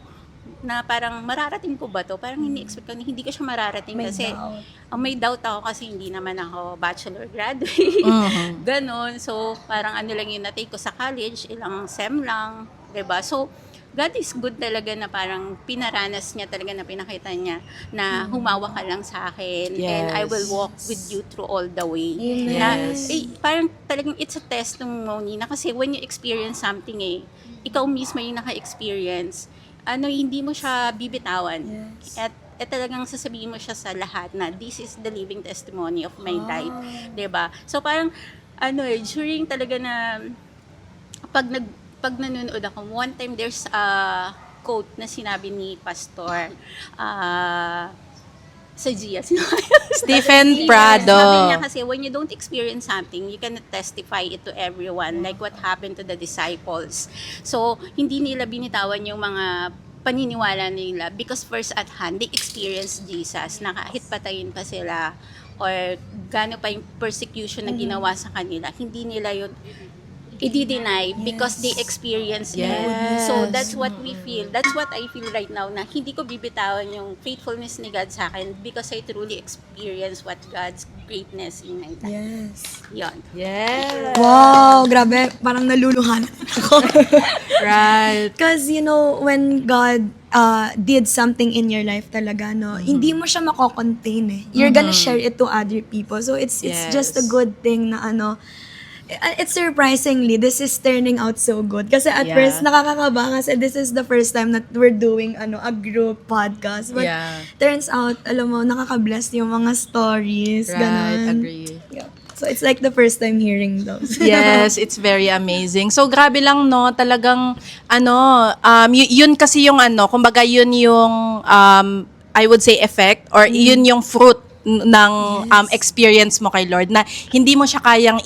Speaker 6: na parang mararating ko ba to? Parang ini-expect ko na hindi ko siya mararating
Speaker 1: May
Speaker 6: kasi
Speaker 1: doubt.
Speaker 6: May doubt ako kasi hindi naman ako bachelor graduate. Ganon. So, parang lang yung na-take ko sa college, ilang SEM lang. Diba? So, God is good talaga na parang pinaranas niya talaga na pinakita niya na humawa ka lang sa akin and I will walk with you through all the way.
Speaker 1: Amen.
Speaker 6: Na, parang talagang it's a testimony na kasi when you experience something ikaw mismo yung naka-experience, hindi mo siya bibitawan.
Speaker 1: Yes.
Speaker 6: At talagang sasabihin mo siya sa lahat na this is the living testimony of my life. 'Di ba? So parang during talaga na pag nanonood ako, one time there's a quote na sinabi ni Pastor sa Gia.
Speaker 2: Stephen Prado.
Speaker 6: Sabi niya kasi, when you don't experience something, you cannot testify it to everyone, like what happened to the disciples. So, hindi nila binitawan yung mga paniniwala nila because first at hand, they experience Jesus na kahit patayin pa sila or gaano pa yung persecution na ginawa sa kanila, hindi nila yun i-deny because they experience it.
Speaker 2: Yes.
Speaker 6: So that's what we feel. That's what I feel right now na hindi ko bibitawan yung faithfulness ni God sa akin because I truly experience what God's greatness in my life.
Speaker 1: Yes.
Speaker 6: Yun.
Speaker 2: Yes.
Speaker 1: Wow, grabe. Parang naluluhan ako.
Speaker 2: Right.
Speaker 1: Because, you know, when God did something in your life talaga, no, hindi mo siya mako-contain eh. You're gonna share it to other people. So, it's
Speaker 2: Yes.
Speaker 1: just a good thing na it's surprisingly, this is turning out so good. Kasi at
Speaker 2: Yeah.
Speaker 1: first, nakakakaba kasi this is the first time that we're doing a group podcast. But
Speaker 2: Yeah.
Speaker 1: turns out, alam mo, nakaka-bless yung mga stories.
Speaker 2: Right,
Speaker 1: Ganun.
Speaker 2: agree.
Speaker 1: Yeah. So, it's like the first time hearing those.
Speaker 2: Yes, it's very amazing. So grabe lang no, talagang yun kasi yung kumbaga yun yung I would say effect or yun yung fruit ng experience mo kay Lord na hindi mo siya kayang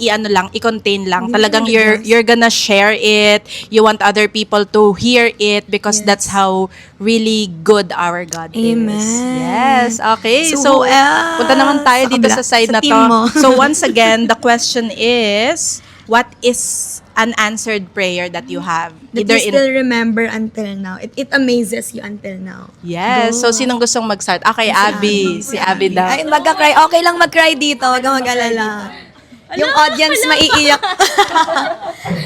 Speaker 2: i-contain lang. Talagang you're gonna share it. You want other people to hear it because that's how really good our God
Speaker 1: Amen.
Speaker 2: is. Yes, okay.
Speaker 1: So,
Speaker 2: So,
Speaker 1: who else?
Speaker 2: punta naman tayo dito
Speaker 1: Sa kabila,
Speaker 2: sa side
Speaker 1: sa
Speaker 2: na
Speaker 1: team
Speaker 2: to.
Speaker 1: mo.
Speaker 2: So once again, the question is, what is an answered prayer that you have?
Speaker 1: That you still remember until now. It amazes you until now.
Speaker 2: Yes. So, sinong gustong mag-start? Okay, Abby. Si Abby daw.
Speaker 1: Ay, magka-cry. Okay lang mag-cry dito. Huwag kang mag-alala. Yung audience maiiyak.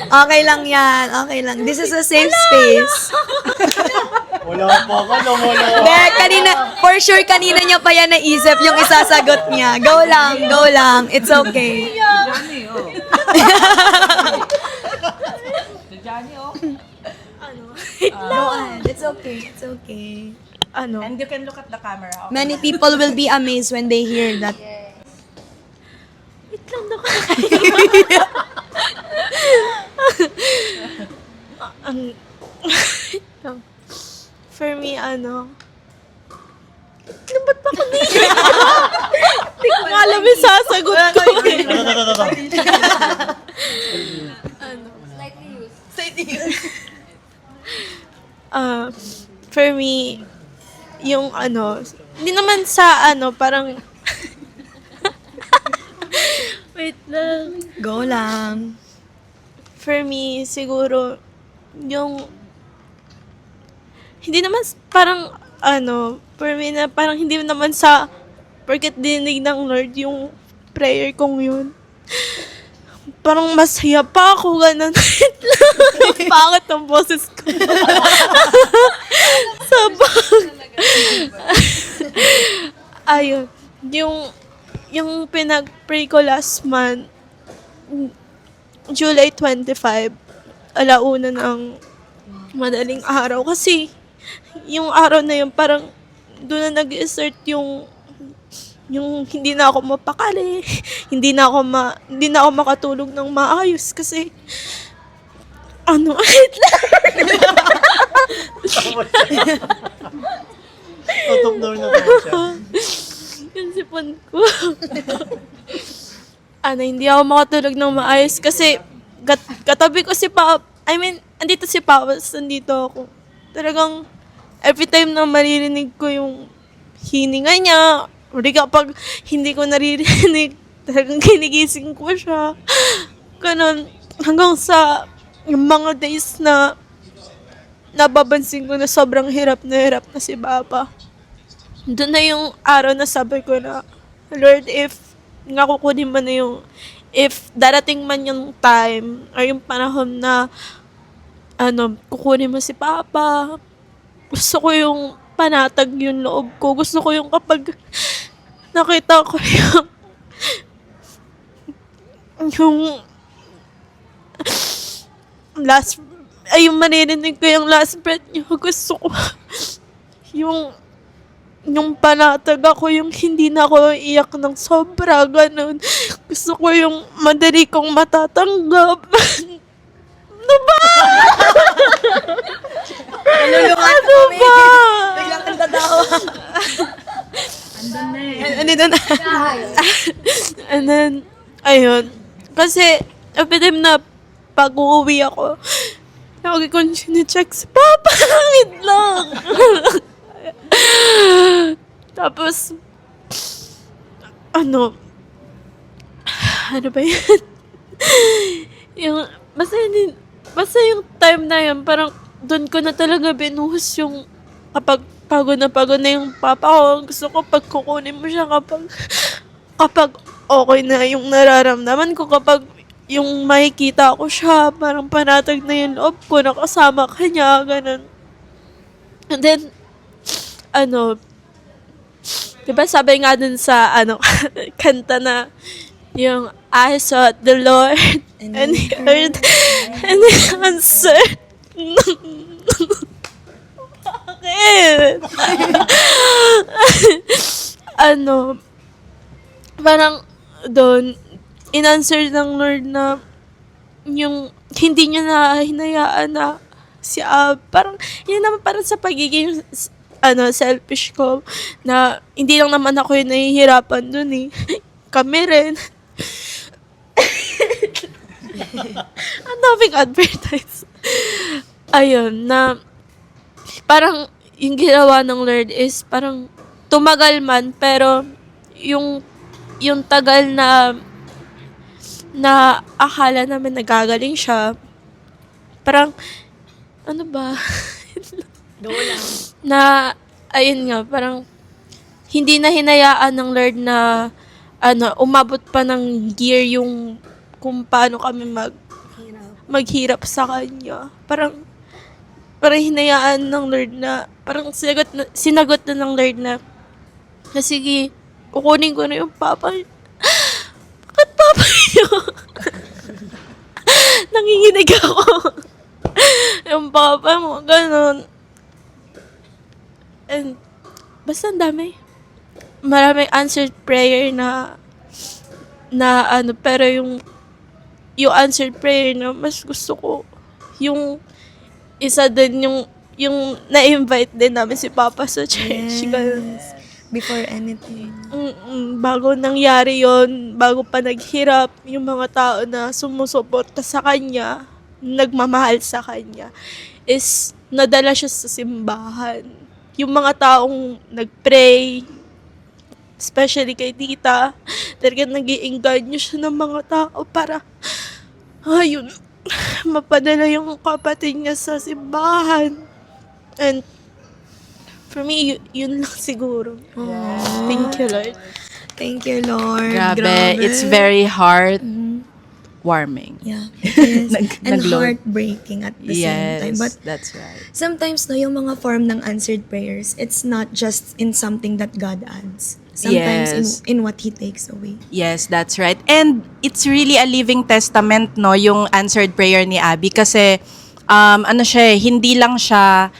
Speaker 1: Okay lang yan. Okay lang. This is a safe space.
Speaker 3: Wala pa ka, wala.
Speaker 1: Kanina, for sure, kanina niya pa yan naisip yung isasagot niya. Go lang, go lang. It's okay. Go on. It's okay. It's okay.
Speaker 2: And you can look at the camera. Okay.
Speaker 1: Many people will be amazed when they hear that.
Speaker 5: For me, ba't ba ako dito? Hindi ko alam yung sasagot ko. For me, yung hindi naman sa parang, wait lang.
Speaker 1: Go lang.
Speaker 5: For me, siguro, yung, hindi naman parang, for me na parang hindi naman sa, porket dinig ng Lord yung prayer kong yun. Parang masaya pa ako, ganun. Pangit ang boses ko. Sabag. Ayun. Yung pinag-pray ko last month, July 25, alauna ng madaling araw. Kasi, yung araw na yun, parang doon na nag-start yung hindi na ako mapakali, hindi na ako makatulog ng maayos kasi wait lang.
Speaker 3: Tutok daw na siya.
Speaker 5: Yung sipon ko. Hindi ako makatulog ng maayos kasi katabi ko si Papa. Andito si Papa, nandito ako. Talagang every time na maririnig ko yung hininga niya, o di kapag hindi ko naririnig, talagang ginigising ko siya. Ganon. Hanggang sa yung mga days na nababansin ko na sobrang hirap na si Papa. Doon na yung araw na sabi ko na, Lord, if nga kukunin mo na if darating man yung time or yung panahon na kukunin mo si Papa, gusto ko yung panatag yung loob ko. Gusto ko yung kapag nakita ko yung yung maririnig ko yung last breath niyo. Gusto ko yung panatag ako, yung hindi na ako iyak ng sobra, ganun. Gusto ko yung madali kong matatanggap. Ano ba?
Speaker 1: Nalulungan
Speaker 5: Ano ba?
Speaker 1: Biglang nagtatawa. Andito na.
Speaker 5: And then, ayun. Kasi, every time na pag-uwi ako, Lagi ko sinecheck si Papa. Wait lang. Tapos, ano ba yan? Basta yung time na yun, parang doon ko na talaga binuhos yung kapag pagod na yung papa ko. Gusto ko pagkukunin mo siya kapag okay na yung nararamdaman ko, kapag yung makikita ko siya, parang panatag na yung loob ko, nakasama ka niya, ganun. And then, diba sabi nga dun sa, kanta na, yung I sought the Lord and He heard and He answered. Bakit? Parang doon, in-answer ng Lord na yung hindi niya na hinayaan na si parang, yun naman parang sa pagiging selfish ko, na hindi lang naman ako yung nahihirapan dun eh. Kami rin. Ang daming advertise. Ayun, na parang yung ginawa ng Lord is parang tumagal man, pero yung tagal na akala namin nagagaling siya, parang ano ba? Na, ayun nga, parang hindi na hinayaan ng Lord na umabot pa ng year yung kung paano kami maghirap sa Kanya. Parang hinayaan ng Lord na, parang sinagot na ng Lord na sige, kukunin ko na yung papa niyo. Bakit papa niyo? Nanginginig ako. Yung papa mo, ganun. And, basta ang dami. Maraming answered prayer na pero yung answered prayer na mas gusto ko, yung isa din yung na-invite din namin si Papa sa church.
Speaker 1: Yes. Before anything.
Speaker 5: Bago nangyari yon, bago pa naghirap, yung mga tao na sumusuporta sa Kanya, nagmamahal sa Kanya, is nadala siya sa simbahan. Yung mga taong nag-pray, especially kay tita, talagang nag-i-engganyo siya ng mga tao para, mapadala yung kapatid niya sa simbahan. And, for me, yun lang siguro. Thank you, Lord.
Speaker 1: Thank you, Lord.
Speaker 2: Grabe. It's very heart-warming.
Speaker 1: Yeah, it is. And
Speaker 2: nag-load.
Speaker 1: heartbreaking at the same time. But
Speaker 2: That's right.
Speaker 1: sometimes, no, yung mga form ng answered prayers, it's not just in something that God adds. Sometimes
Speaker 2: Yes.
Speaker 1: in what He takes away.
Speaker 2: Yes, that's right. And it's really a living testament, no, yung answered prayer ni Abby, kasi hindi lang siya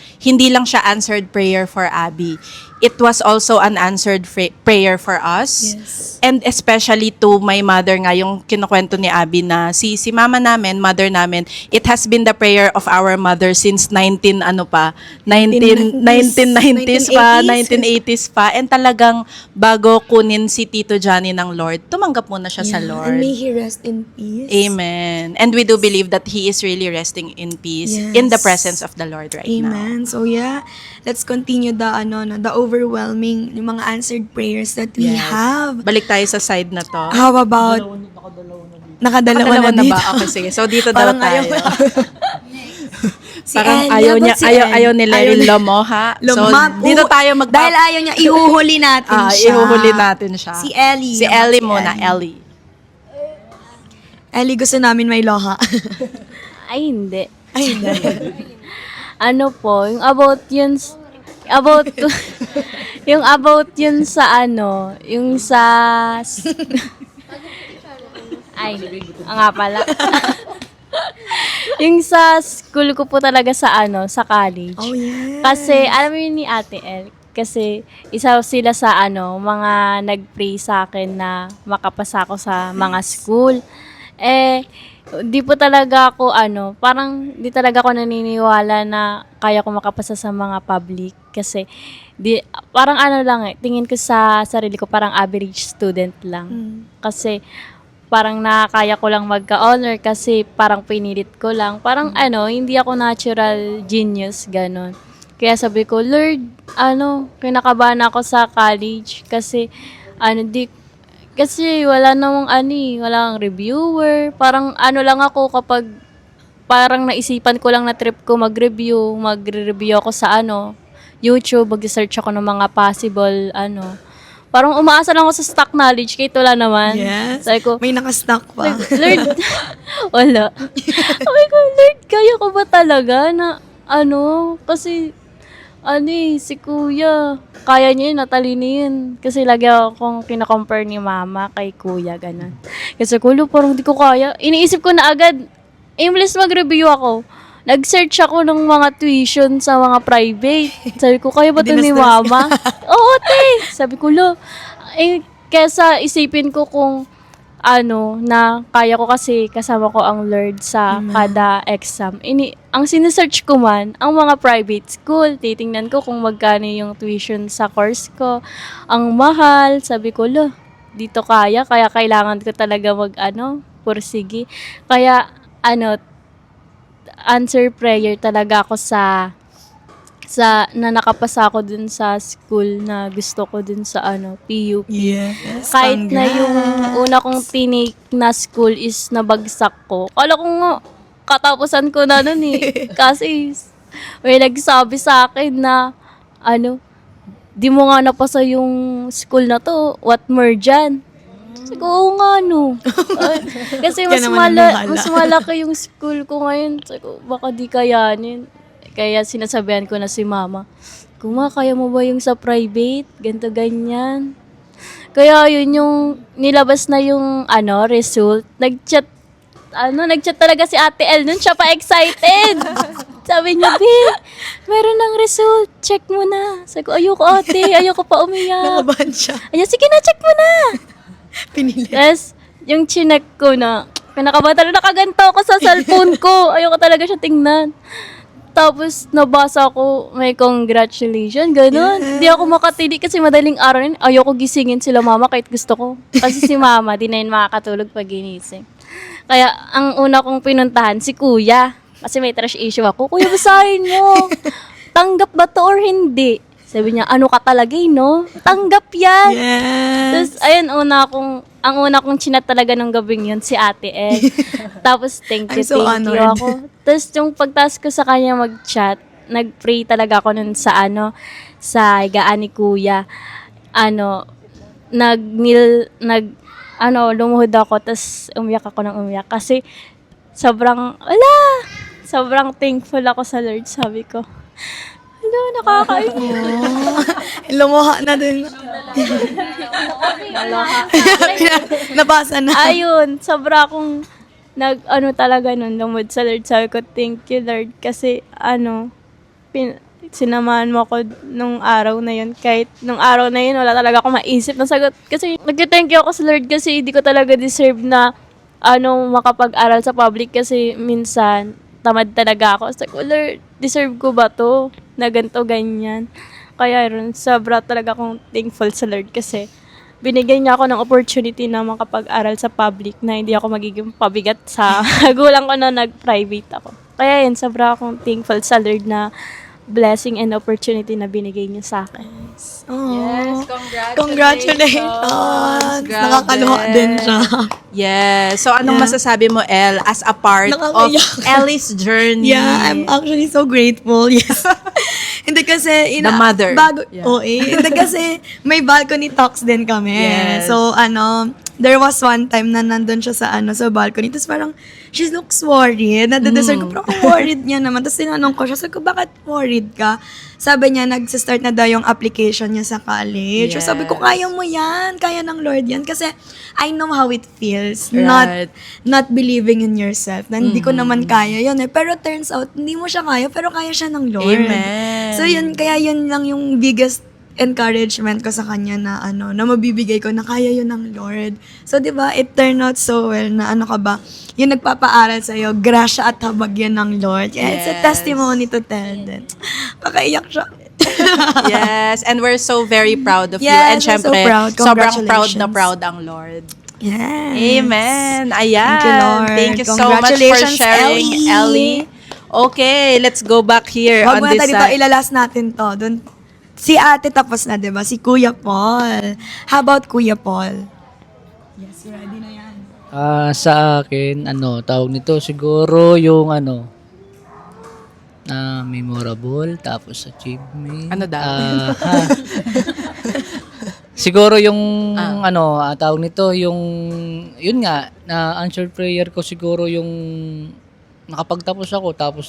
Speaker 2: answered prayer for Abby. It was also an answered prayer for us.
Speaker 1: Yes.
Speaker 2: And especially to my mother nga, yung kinukwento ni Abby na si mama namin, mother namin, it has been the prayer of our mother since 1990s pa, 1980s pa. And talagang bago kunin si Tito Johnny ng Lord, tumanggap muna siya sa
Speaker 1: Yeah,
Speaker 2: Lord.
Speaker 1: and may He rest in peace.
Speaker 2: Amen. And we do believe that he is really resting in peace
Speaker 1: Yes.
Speaker 2: in the presence of the Lord right now.
Speaker 1: Amen. So yeah, let's continue the overwhelming yung mga answered prayers that we
Speaker 2: Yes.
Speaker 1: have.
Speaker 2: Balik tayo sa side na to.
Speaker 1: How about nakadalawa na
Speaker 2: Nakadalawa na
Speaker 1: dito?
Speaker 2: ba? Okay, sige. So dito daw
Speaker 1: Parang ayaw
Speaker 2: tayo.
Speaker 1: Si
Speaker 2: Parang
Speaker 1: Ellie,
Speaker 2: ayaw
Speaker 1: about si
Speaker 2: nila
Speaker 1: Ellie?
Speaker 2: yung lomoha. So
Speaker 1: Lumap.
Speaker 2: dito tayo
Speaker 1: Dahil ayaw niya, ihuhuli natin siya.
Speaker 2: Ihuhuli natin siya.
Speaker 1: Si Ellie.
Speaker 2: Si Ellie muna, Ellie.
Speaker 1: Ellie, gusto namin may loha.
Speaker 9: Ay, hindi.
Speaker 1: Ay, hindi.
Speaker 9: Ano po, yung about yun sa yung sa ay, nga pala. Yung sa school ko po talaga sa college.
Speaker 1: Oh, yes.
Speaker 9: Kasi alam mo yun ni Ate El, kasi isa sila sa mga nag-pray sa akin na makapasa ako sa mga school. Di po talaga ako parang di talaga ako naniniwala na kaya ko makapasa sa mga public kasi parang lang tingin ko sa sarili ko parang average student lang. Kasi parang nakakaya ko lang magka-honor kasi parang pinilit ko lang. Parang hindi ako natural genius, ganon. Kaya sabi ko, Lord, kinakabahan ako sa college kasi, kasi wala namang walang reviewer. Parang lang ako kapag parang naisipan ko lang na trip ko magre-review ako sa YouTube, mag-search ako ng mga possible Parang umaasa lang ako sa stock knowledge kahit wala naman.
Speaker 1: Yes.
Speaker 9: Sabi ko,
Speaker 1: May nakastock pa.
Speaker 9: Lord, wala. Sabi ko, Lord, kaya ko ba talaga na kasi si kuya, kaya niya yun, natalino yun. Kasi lagi akong kinakompare ni mama kay kuya, ganun. Kasi kulo, parang di ko kaya. Iniisip ko na agad, imbes mag-review ako, nag-search ako ng mga tuition sa mga private. Sabi ko, kaya ba ito ni mama? Oo, te. Sabi ko, kesa isipin ko kung na kaya ko kasi kasama ko ang Lord sa kada exam. Ang sinesearch ko man, ang mga private school, titingnan ko kung magkano yung tuition sa course ko. Ang mahal, sabi ko, dito kaya kailangan ko talaga pursige. Kaya, answer prayer talaga ako sa na nakapasa ako dun sa school na gusto ko dun sa PUP.
Speaker 1: Yes.
Speaker 9: Kahit na
Speaker 1: congrats.
Speaker 9: yung una kong tinake na school is nabagsak ko. Kala ko nga, katapusan ko na nun eh. Kasi may nagsabi sa akin na di mo nga napasa yung school na to, what more dyan? Sabi ko, oo nga kasi
Speaker 1: Kaya naman naniwala.
Speaker 9: mas malaki yung school ko ngayon. Sabi ko, baka di kayanin. Kaya sinasabihan ko na si mama, kaya mo ba yung sa private? Ganto ganyan. Kaya yun yung nilabas na yung result. Nag-chat talaga si Ate El. Nun siya pa excited. Sabi niya, meron ng result. Check mo na. Sabi ko, ayoko ate. Ayoko pa umiyak.
Speaker 1: Nakabahan siya.
Speaker 9: Ayun, sige na, check mo na.
Speaker 1: Pinilit.
Speaker 9: Tapos, yung chinek ko na, pinakabata na nakaganto ako sa cellphone ko. Ayoko talaga siya tingnan. Tapos, nabasa ko, may congratulations, gano'n. Hindi ako makatili kasi madaling araw rin. Ayoko gisingin sila mama kahit gusto ko. Kasi si mama, di na yun makakatulog pag ginising. Kaya, ang una kong pinuntahan, si kuya. Kasi may trash issue ako. Kuya, basahin mo. Tanggap ba to or hindi? Sabi niya, ka talaga no? Tanggap yan.
Speaker 1: Yes.
Speaker 9: Tapos, ayun, ang una kong chinat talaga ng gabing yun, si Ate El. Tapos, thank you,
Speaker 1: I'm so
Speaker 9: thank you
Speaker 1: honored.
Speaker 9: ako. Tapos, yung pagtas ko sa kanya mag-chat, nag-pray talaga ako nun sa sa higaan ni Kuya. Lumuhod ako, tapos umiyak ako ng umiyak. Kasi, sobrang thankful ako sa Lord, sabi ko. Nakakaiyak.
Speaker 1: Lumuha na din. Nabasa na.
Speaker 9: Ayun, sobra akong talaga nun, lumod sa Lord. Sabi ko, thank you Lord, kasi sinamahan mo ako nung araw na yun. Kahit nung araw na yun, wala talaga ako maisip na sagot. Kasi nag-thank you ako sa Lord kasi hindi ko talaga deserve na makapag-aral sa public kasi minsan tamad talaga ako. Sabi ko, Lord, deserve ko ba to? Na ganito, ganyan. Kaya rin, sobra talaga akong thankful sa Lord kasi binigyan niya ako ng opportunity na makapag-aral sa public na hindi ako magiging pabigat sa gulang ko na nag-private ako. Kaya yun, sobra akong thankful sa Lord na blessing and opportunity na binigay niya sa akin.
Speaker 1: Oh.
Speaker 2: Yes,
Speaker 1: congratulations.
Speaker 2: Grabe.
Speaker 1: Nakakaluha din siya.
Speaker 2: Yes. So, anong masasabi mo, Elle, as a part of
Speaker 1: Nakakaiyak.
Speaker 2: Ellie's journey?
Speaker 1: Yeah, I'm actually so grateful. Yes. Hindi kasi,
Speaker 2: The mother.
Speaker 1: Hindi kasi, may balcony talks din kami.
Speaker 2: Yes.
Speaker 1: So, there was one time na nandun siya sa balcony. Tapos parang, she looks worried. Nade-deserve ko, pero ako worried niya naman. Tapos tinanong ko siya, sabi ko, bakit worried ka? Sabi niya, nag-start na daw yung application niya sa college. So sabi ko, kaya mo yan. Kaya ng Lord yan. Kasi I know how it feels.
Speaker 2: Right.
Speaker 1: Not believing in yourself. Na hindi ko naman kaya yun eh. Pero turns out, hindi mo siya kaya, pero kaya siya ng Lord.
Speaker 2: Amen.
Speaker 1: So yun, kaya yun lang yung biggest encouragement ko sa kanya na na mabibigay ko na kaya yun ng Lord. So 'di ba, it turned out so well na yung nagpapaaral sa iyo, grasya at habag yan ng Lord. Yeah, it's a
Speaker 2: Yes.
Speaker 1: testimony to tell them. Pakaiyak siya.
Speaker 2: Yes, and we're so very proud of you.
Speaker 1: Yes,
Speaker 2: And
Speaker 1: we're so
Speaker 2: syempre,
Speaker 1: proud.
Speaker 2: sobrang proud na
Speaker 1: Congratulations.
Speaker 2: proud ang Lord.
Speaker 1: Yes.
Speaker 2: Amen. Ayan.
Speaker 1: Thank you, Lord.
Speaker 2: Thank you so much for
Speaker 1: Congratulations,
Speaker 2: sharing, Ellie. Okay, let's go back here
Speaker 1: Wag
Speaker 2: on
Speaker 1: muna
Speaker 2: this
Speaker 1: tayo dito,
Speaker 2: side.
Speaker 1: ilalas natin to. Dun, si ate tapos na, di ba? Si Kuya Paul. How about Kuya Paul? Yes, ready na yan.
Speaker 7: Sa akin, tawag nito, siguro yung memorable, tapos achievement.
Speaker 2: Ano daw?
Speaker 7: Siguro yung, tawag nito, yun nga, na answered prayer ko siguro yung nakapagtapos ako, tapos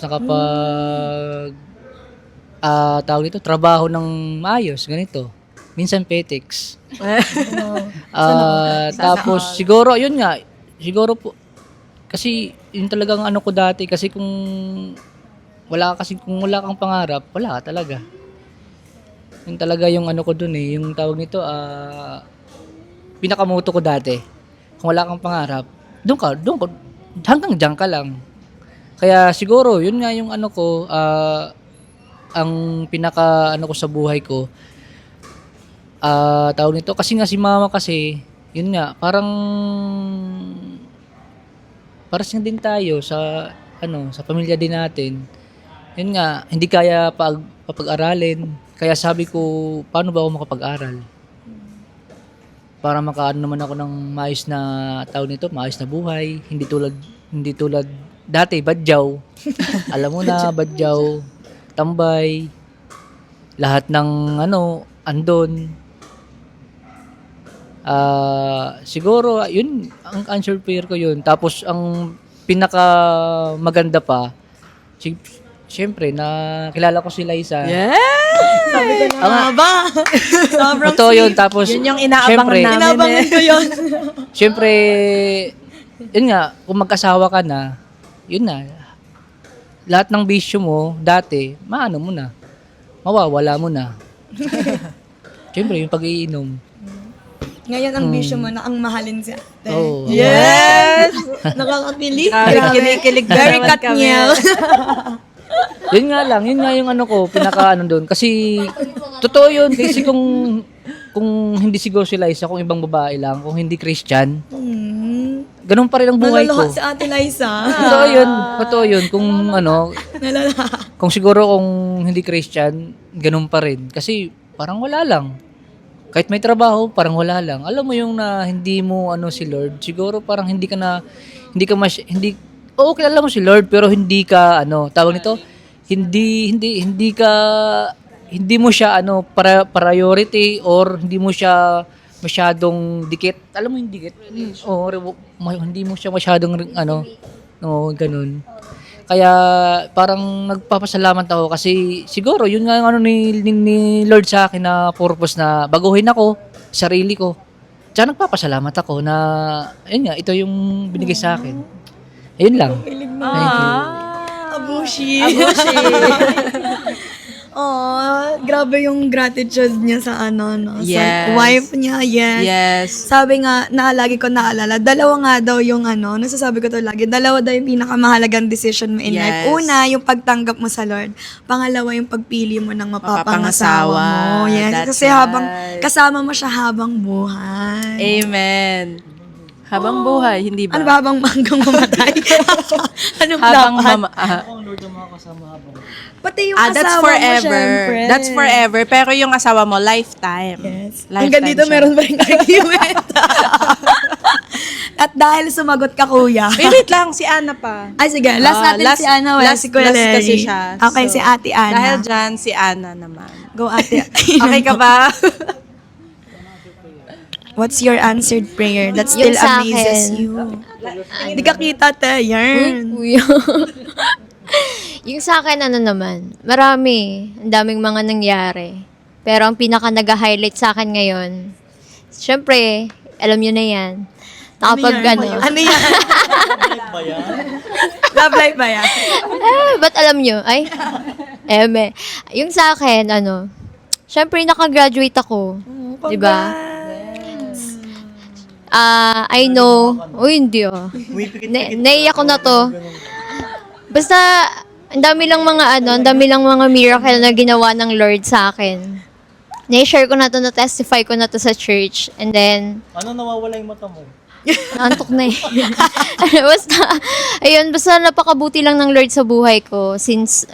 Speaker 7: tawag nito, trabaho ng maayos, ganito. Minsan petics. Tapos siguro, yun nga, siguro po, kasi yun talagang ko dati, kasi kung wala kang pangarap, wala ka talaga. Yun talaga yung ko dun yung tawag nito, pinakamoto ko dati. Kung wala kang pangarap, doon ka, hanggang diyan ka lang. Kaya siguro, yun nga yung ko, ang pinaka ko sa buhay ko, tawag nito, kasi nga si mama kasi, yun nga, parang siyang din tayo sa sa pamilya din natin. Yun nga, hindi kaya papag-aralin. Kaya sabi ko, paano ba ako makapag-aral? Para makaano naman ako ng maayos na tawag nito, maayos na buhay. Hindi tulad dati, badyaw. Alam mo na, badyaw, tambay, lahat ng andon. Siguro, yun, ang answer prayer ko yun. Tapos, ang pinaka maganda pa, siyempre, nakilala ko si Liza.
Speaker 2: Yes!
Speaker 1: Sabi ko na ba? Sobrang
Speaker 7: Totoo yun.
Speaker 1: sweet.
Speaker 7: Tapos,
Speaker 2: Yun yung inaabangan
Speaker 7: syempre,
Speaker 2: namin.
Speaker 1: Inabangan ko yun.
Speaker 7: siyempre, yun nga, kung magkasawa ka na, yun na, lahat ng bisyo mo, dati, maano mo na, mawawala mo na. Siyempre, yung pag-iinom.
Speaker 1: Ngayon ang bisyo mo na ang mahalin si ate.
Speaker 7: Oh.
Speaker 1: Yes! Nakakakilig.
Speaker 2: Grabe, kinikilig na
Speaker 1: Very
Speaker 2: naman kami.
Speaker 1: Katniel.
Speaker 7: Yun nga lang, yun nga yung ko, pinaka doon. Kasi, totoo yun, kasi kung hindi siguro si Liza, kung ibang babae lang, kung hindi Christian, ganun pa rin ang buhay ko.
Speaker 1: Naluluha si ate Liza.
Speaker 7: Totoo yun, kung
Speaker 1: Nalala.
Speaker 7: kung siguro kung hindi Christian, ganun pa rin. Kasi, parang wala lang. Kahit may trabaho, parang wala lang. Alam mo yung na hindi mo si Lord, siguro parang hindi kilala mo si Lord pero hindi ka tawag nito, hindi mo siya priority or hindi mo siya masyadong dikit. Alam mo yung dikit? Hindi mo siya masyadong ganun. Kaya parang nagpapasalamat ako kasi siguro yun nga yung ni Lord sa akin na purpose na baguhin ako, sarili ko. Tsaka nagpapasalamat ako na yun nga, ito yung binigay sa akin. Ayun lang. Thank you.
Speaker 1: Abushi. Oh, grabe yung gratitude niya sa
Speaker 2: Yes.
Speaker 1: sa wife niya. Yes.
Speaker 2: Yes.
Speaker 1: Sabi nga, lagi ko naalala, dalawa nga daw yung nasasabi ko to lagi, dalawa daw yung pinakamahalagang decision mo in life.
Speaker 2: Yes.
Speaker 1: Una, yung pagtanggap mo sa Lord. Pangalawa, yung pagpili mo ng mapapangasawa mo. Yes.
Speaker 2: That's
Speaker 1: Kasi habang
Speaker 2: right.
Speaker 1: kasama mo siya habang buhay.
Speaker 2: Amen. Habang buhay, hindi ba?
Speaker 1: Ano ba habang hanggang mamatay? Ano ba
Speaker 2: Habang
Speaker 1: dapat? Pati yung
Speaker 2: that's
Speaker 1: asawa
Speaker 2: forever.
Speaker 1: mo, syempre.
Speaker 2: That's forever. Pero yung asawa mo, lifetime.
Speaker 1: Yes.
Speaker 2: Lifetime
Speaker 1: Hanggang dito
Speaker 2: siya.
Speaker 1: meron pa rin argument. At dahil sumagot ka, kuya.
Speaker 2: Wait lang, si Ana pa.
Speaker 1: Ay, sige. Last natin si Ana. Si Kuya
Speaker 2: last kasi
Speaker 1: Lenny.
Speaker 2: siya.
Speaker 1: Okay,
Speaker 2: So,
Speaker 1: si Ate Ana.
Speaker 2: Dahil dyan, si Ana naman.
Speaker 1: Go, Ate.
Speaker 2: Okay ka ba?
Speaker 1: What's your answered prayer that still
Speaker 4: Yung sa
Speaker 1: amazes
Speaker 4: akin.
Speaker 1: you? Hindi ka kita, te. Yan.
Speaker 4: Kuya. Yung sa akin, naman, marami. Ang daming mga nangyari. Pero ang pinaka nag-highlight sa akin ngayon, syempre, alam nyo na yan. Nakapag
Speaker 1: Ano yan? Love life ba yan?
Speaker 4: ba't alam nyo? Ay, eme. Yung sa akin, syempre, nakagraduate ako. Diba? I know. Uy, hindi naiyak ko na to. Basta, ang dami lang mga miracle na ginawa ng Lord sa akin. Na-share ko na to, na-testify ko na to sa church. And then,
Speaker 3: Ano nawawala yung mata mo?
Speaker 4: Antok na eh. Basta napakabuti lang ng Lord sa buhay ko since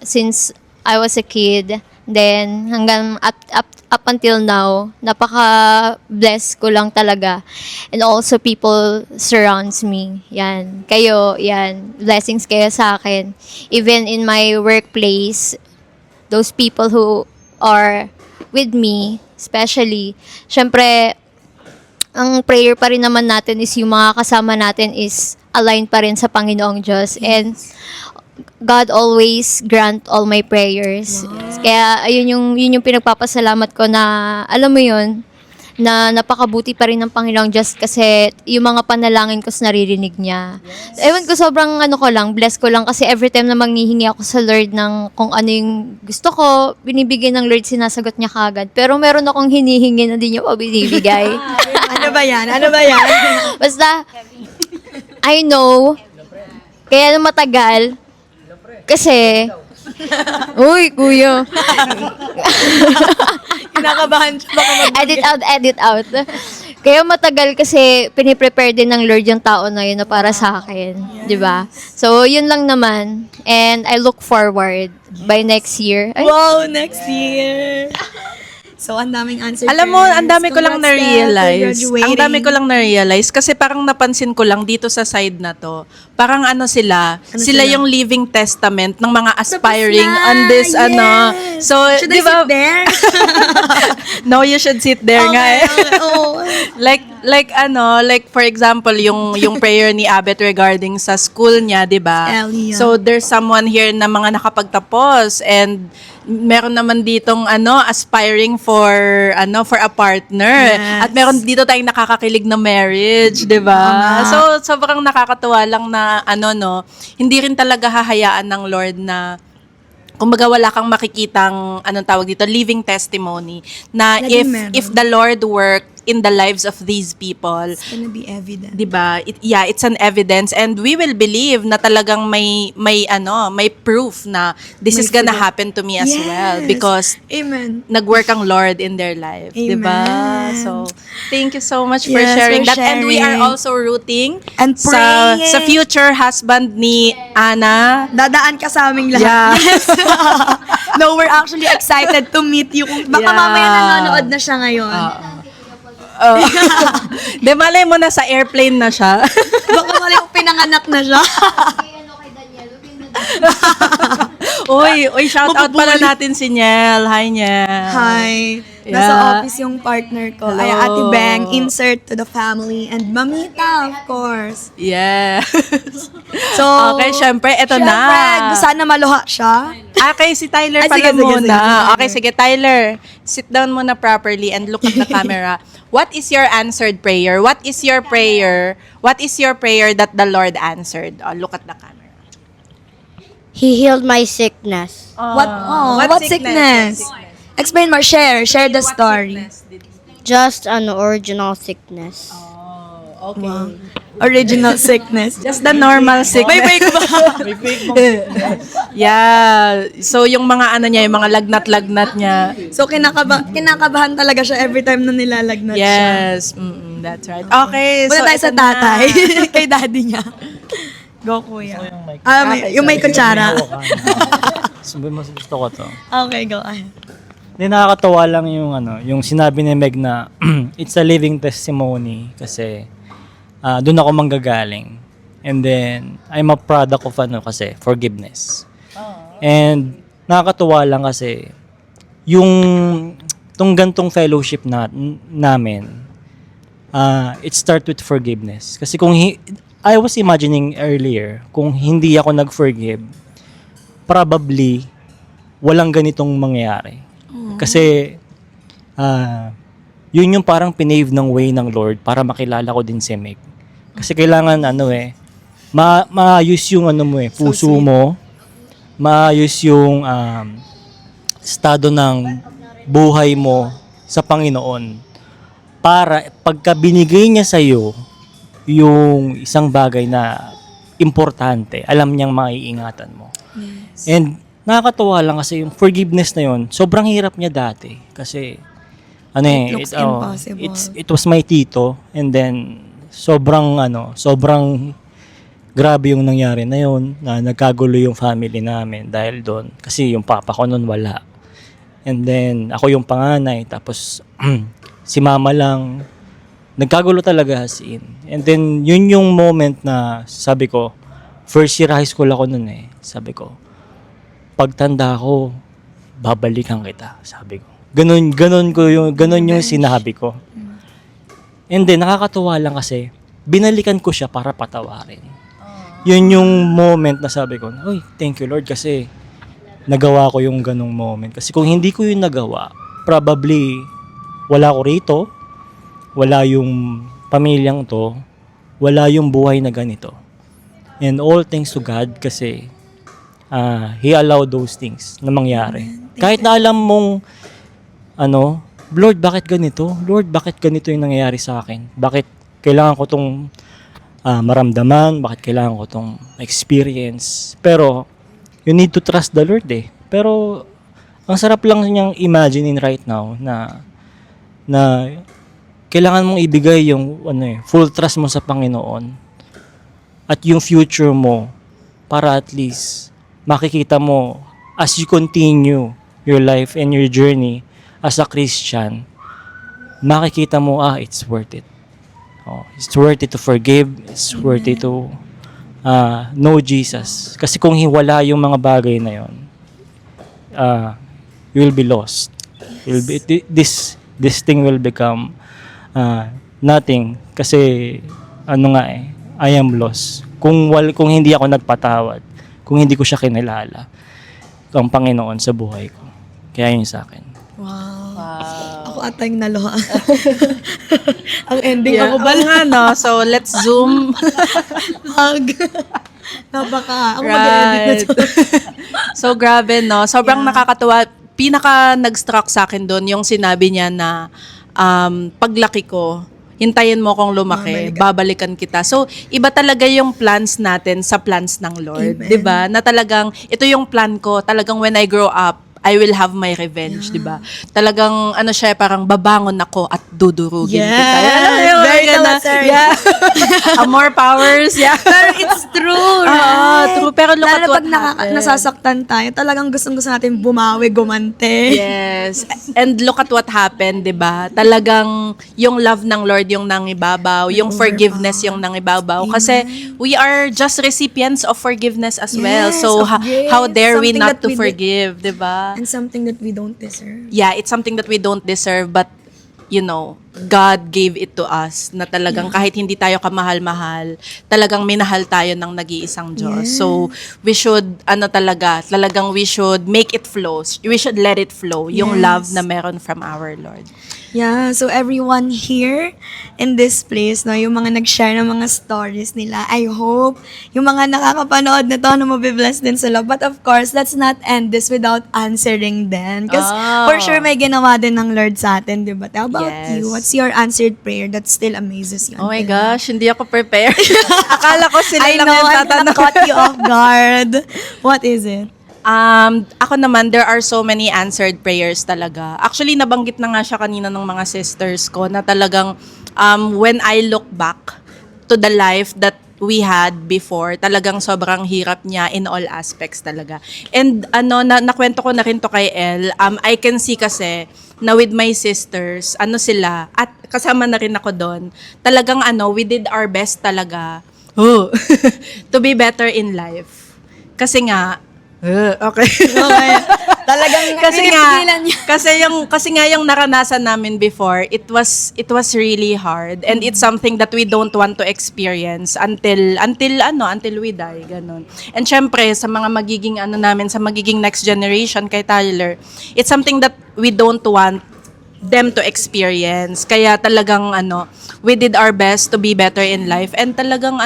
Speaker 4: I was a kid. Then, hanggang up until now, napaka-bless ko lang talaga. And also, people surrounds me. Yan. Kayo, yan. Blessings kayo sa akin. Even in my workplace, those people who are with me, especially, syempre, ang prayer pa rin naman natin is yung mga kasama natin is aligned pa rin sa Panginoong Diyos. And God always grant all my prayers. Kaya yun yung pinagpapasalamat ko na alam mo yun, na napakabuti pa rin ng Panginoong Diyos kasi yung mga panalangin ko naririnig niya. Ewan ko, sobrang bless ko lang kasi every time na manghihingi ako sa Lord ng kung ano yung gusto ko, binibigay ng Lord, sinasagot niya kagad. Pero meron akong hinihingi na di niya pa binibigay.
Speaker 1: Ano ba yan?
Speaker 4: Basta, I know, kaya matagal, kasi, uy, kuya.
Speaker 1: Kinakabahan siya. Baka
Speaker 4: Edit out. Kaya matagal kasi piniprepare din ng Lord yung tao na yun na para sa akin. Di ba? So, yun lang naman. And I look forward by next year. Ay,
Speaker 1: Wow, next year. So, ang daming answer.
Speaker 2: Alam mo, ang dami ko lang
Speaker 1: Congrats, Steph, for
Speaker 2: na-realize.
Speaker 1: graduating.
Speaker 2: Ang dami ko lang na-realize kasi parang napansin ko lang dito sa side na to. Parang sila
Speaker 1: sila?
Speaker 2: yung living testament ng mga aspiring
Speaker 1: na,
Speaker 2: on this
Speaker 1: yes.
Speaker 2: So,
Speaker 1: Should
Speaker 2: di
Speaker 1: I
Speaker 2: ba?
Speaker 1: sit there?
Speaker 2: No, you should sit there nga eh.
Speaker 1: Oo.
Speaker 2: like for example, yung prayer ni Abet regarding sa school niya, 'di ba?
Speaker 1: Elia.
Speaker 2: So there's someone here na mga nakapagtapos and meron naman ditong aspiring for a partner.
Speaker 1: Yes.
Speaker 2: At meron dito tayong nakakakilig na marriage, 'di ba? So sobrang nakakatuwa lang na hindi rin talaga hahayaan ng Lord na kumbaga wala kang makikitang living testimony na
Speaker 1: Lagi meron.
Speaker 2: if the Lord worked in the lives of these people,
Speaker 1: It's gonna be evident.
Speaker 2: 'di ba? It's an evidence and we will believe na talagang may proof na this is gonna happen to me as
Speaker 1: Yes.
Speaker 2: well because
Speaker 1: Amen.
Speaker 2: nagwork ang Lord in their life, 'di ba?
Speaker 1: Amen.
Speaker 2: So, thank you so much for
Speaker 1: Yes,
Speaker 2: sharing
Speaker 1: for
Speaker 2: that and we are
Speaker 1: sharing.
Speaker 2: also rooting
Speaker 1: And
Speaker 2: sa
Speaker 1: praying.
Speaker 2: future husband ni Ana.
Speaker 1: Dadaan ka sa aming lahat.
Speaker 2: Yeah.
Speaker 1: Yes. No, we're actually excited to meet you. Baka
Speaker 2: Yeah.
Speaker 1: mamaya nanonood na siya ngayon.
Speaker 2: De malay mo na sa airplane na siya.
Speaker 1: Baka mamaya pinanganak na siya.
Speaker 2: Uy, shout out pala natin si Niel. Hi, Niel.
Speaker 1: Hi. Nasa
Speaker 2: Yeah.
Speaker 1: office yung partner ko.
Speaker 2: Hello.
Speaker 1: Ay, Ate Beng, insert to the family. And Mamita, of course.
Speaker 2: Yes.
Speaker 1: So,
Speaker 2: Okay, syempre, eto na.
Speaker 1: Syempre, sana maluha siya.
Speaker 2: Okay, si Tyler
Speaker 1: Ay,
Speaker 2: pala
Speaker 1: sige, sige,
Speaker 2: muna.
Speaker 1: sige.
Speaker 2: Okay, sige, Tyler. Sit down muna properly and look at the camera. What is your answered prayer? What is your prayer? What is your prayer that the Lord answered? Oh, look at the camera.
Speaker 4: He healed my sickness.
Speaker 1: What sickness? Explain more, share the story.
Speaker 4: Just an original sickness.
Speaker 2: Okay.
Speaker 1: Original sickness.
Speaker 2: Just the normal sickness.
Speaker 1: May fake ba?
Speaker 2: Yeah. So, yung mga yung mga lagnat-lagnat niya.
Speaker 1: So, kinakabahan talaga siya every time na nilalagnat siya.
Speaker 2: Yes. That's right. Okay.
Speaker 1: Punta tayo
Speaker 2: ito
Speaker 1: sa
Speaker 2: na.
Speaker 1: tatay. Kay daddy niya. Go, kuya. Yung may kutsara.
Speaker 3: Sabi mo, gusto ko to.
Speaker 1: Okay, go ahead.
Speaker 3: Hindi, nakakatawa lang yung sinabi ni Meg na it's a living testimony kasi doon ako manggagaling. And then, I'm a product of kasi forgiveness. And nakakatuwa lang kasi tong gantong fellowship namin, it start with forgiveness. Kasi I was imagining earlier, kung hindi ako nag-forgive, probably walang ganitong mangyayari. Kasi yun yung parang pinave ng way ng Lord para makilala ko din si Meg. Kasi kailangan maayos yung puso mo, maayos yung estado ng buhay mo sa Panginoon para pagka binigay niya sa'yo yung isang bagay na importante, alam niyang maiingatan mo.
Speaker 1: Yes.
Speaker 3: And nakakatuwa lang kasi yung forgiveness na yun, sobrang hirap niya dati. Kasi,
Speaker 1: It looks impossible.
Speaker 3: it was my tito, and then, sobrang grabe yung nangyari na yun, na nagkagulo yung family namin dahil doon. Kasi yung papa ko noon wala. And then, ako yung panganay, tapos si mama lang, nagkagulo talaga as in. And then, yun yung moment na sabi ko, first year high school ako noon eh. Sabi ko, pagtanda ko, babalikan kita, sabi ko. Ganun yung sinabi ko. And then, nakakatuwa lang kasi, binalikan ko siya para patawarin. Yun yung moment na sabi ko, "Uy, thank you Lord kasi nagawa ko yung ganong moment." Kasi kung hindi ko yung nagawa, probably wala ko rito, wala yung pamilyang to, wala yung buhay na ganito. And all thanks to God kasi He allowed those things na mangyari. Kahit na alam mong, Lord, bakit ganito? Lord, bakit ganito yung nangyayari sa akin? Bakit kailangan ko tong maramdaman? Bakit kailangan ko tong experience? Pero, you need to trust the Lord eh. Pero, ang sarap lang niyang imaginein right now na kailangan mong ibigay yung full trust mo sa Panginoon at yung future mo para at least makikita mo as you continue your life and your journey as a Christian, makikita mo, it's worth it. It's worth it to forgive. It's worth it to know Jesus. Kasi kung wala yung mga bagay na yun, you will be lost. This thing will become nothing. Kasi I am lost. Kung hindi ako nagpatawad, kung hindi ko siya kinilala, ang Panginoon sa buhay ko. Kaya yun sa akin.
Speaker 1: Wow. Ako ata yung naluha. Ang ending
Speaker 2: Yeah,
Speaker 1: ako ba?
Speaker 2: oo nga, no? So, let's zoom.
Speaker 1: Napaka. Ako mag-edit na to.
Speaker 2: So, grabe, no? Sobrang nakakatuwa. Pinaka nag-struck sa akin doon yung sinabi niya na paglaki ko, hintayin mo kong lumaki, babalikan kita. So, iba talaga yung plans natin sa plans ng Lord.
Speaker 1: Amen.
Speaker 2: 'Di ba? Na talagang, ito yung plan ko. Talagang when I grow up, I will have my revenge, 'di ba? Talagang siya, parang babangon ako at dudurugin kita. Alam mo yun,
Speaker 1: Very
Speaker 2: ganun.
Speaker 1: military.
Speaker 2: Yeah. More powers, yeah.
Speaker 1: Pero it's true, right?
Speaker 2: True. Pero look at
Speaker 1: Lalo
Speaker 2: what
Speaker 1: pag
Speaker 2: happened.
Speaker 1: nasasaktan tayo, talagang gustong-gusto natin bumawi, gumante.
Speaker 2: Yes. And look at what happened, 'di ba? Talagang yung love ng Lord yung nangibabaw, yung forgiveness yung nangibabaw. Kasi we are just recipients of forgiveness as well.
Speaker 1: Yes,
Speaker 2: So
Speaker 1: of
Speaker 2: how
Speaker 1: grace.
Speaker 2: dare we
Speaker 1: Something
Speaker 2: not
Speaker 1: that
Speaker 2: to
Speaker 1: we
Speaker 2: forgive, 'di ba?
Speaker 1: And something that we don't deserve.
Speaker 2: Yeah, it's something that we don't deserve, but God gave it to us na talagang kahit hindi tayo kamahal-mahal, talagang minahal tayo ng nag-iisang Diyos. So, we should, talagang we should make it flow. We should let it flow, yung love na meron from our Lord.
Speaker 1: Yeah, so everyone here in this place, no, yung mga nag-share ng mga stories nila, I hope yung mga nakakapanood na to, mabibless din sila. But of course, let's not end this without answering them. Because for sure may ginawa din ng Lord sa atin, di ba? How about you? What's your answered prayer that still amazes you?
Speaker 2: Oh my gosh, hindi ako prepared. Akala ko sila
Speaker 1: I
Speaker 2: lang
Speaker 1: know,
Speaker 2: yung
Speaker 1: I'm
Speaker 2: tatanong.
Speaker 1: gonna caught you off guard. What is it?
Speaker 2: Ako naman, there are so many answered prayers talaga. Actually, nabanggit na nga siya kanina ng mga sisters ko na talagang when I look back to the life that we had before, talagang sobrang hirap niya in all aspects talaga. And nakwento ko na rin to kay El, I can see kasi na with my sisters, sila, at kasama na rin ako doon, talagang we did our best talaga to be better in life. Kasi nga, okay.
Speaker 1: Talagang
Speaker 2: kasi nga yung naranasan namin before, it was really hard, and it's something that we don't want to experience until we die, ganun. And syempre sa mga magiging namin, sa magiging next generation kay Tyler, it's something that we don't want them to experience. Kaya talagang we did our best to be better in life, and talagang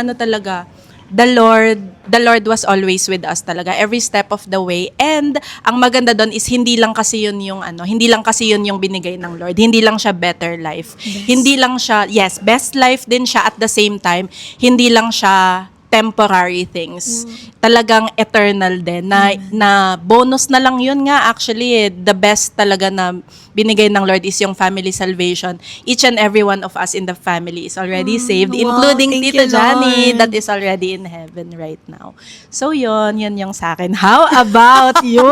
Speaker 2: the Lord was always with us talaga every step of the way. And ang maganda doon is hindi lang kasi yun yung binigay ng Lord. Hindi lang siya better life. Hindi lang siya, best life din siya, at the same time hindi lang siya temporary things. Talagang eternal din. Na bonus na lang yun nga. Actually, the best talaga na binigay ng Lord is yung family salvation. Each and every one of us in the family is already saved,
Speaker 1: wow,
Speaker 2: including
Speaker 1: thank
Speaker 2: Tito
Speaker 1: you,
Speaker 2: Johnny
Speaker 1: Lord.
Speaker 2: that is already in heaven right now. So yun yung sa akin. How about you?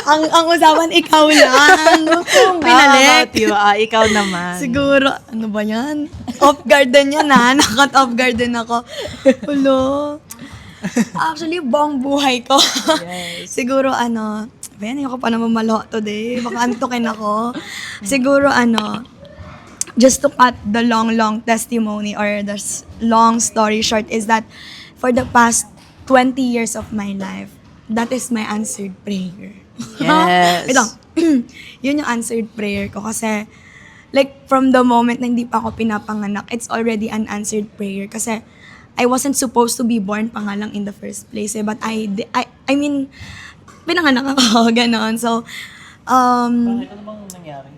Speaker 1: ang usapan, ikaw lang. Kung
Speaker 2: How
Speaker 1: pinalik.
Speaker 2: about you? Ikaw naman.
Speaker 1: Siguro, ano ba yan? Off guard din yan ha. Nakat off guard din ako. Hello. Actually, buong buhay ko. Siguro ayoko pa naman malo today. Baka antukin ako. Siguro just to cut the long testimony or the long story short is that for the past 20 years of my life, that is my answered prayer.
Speaker 2: Yes.
Speaker 1: Ito, yun yung answered prayer ko kasi like from the moment na hindi pa ako pinapanganak, it's already an answered prayer kasi I wasn't supposed to be born pa nga lang in the first place but I mean pinanganak ako ganon. So
Speaker 3: Bakit ano bang nangyari?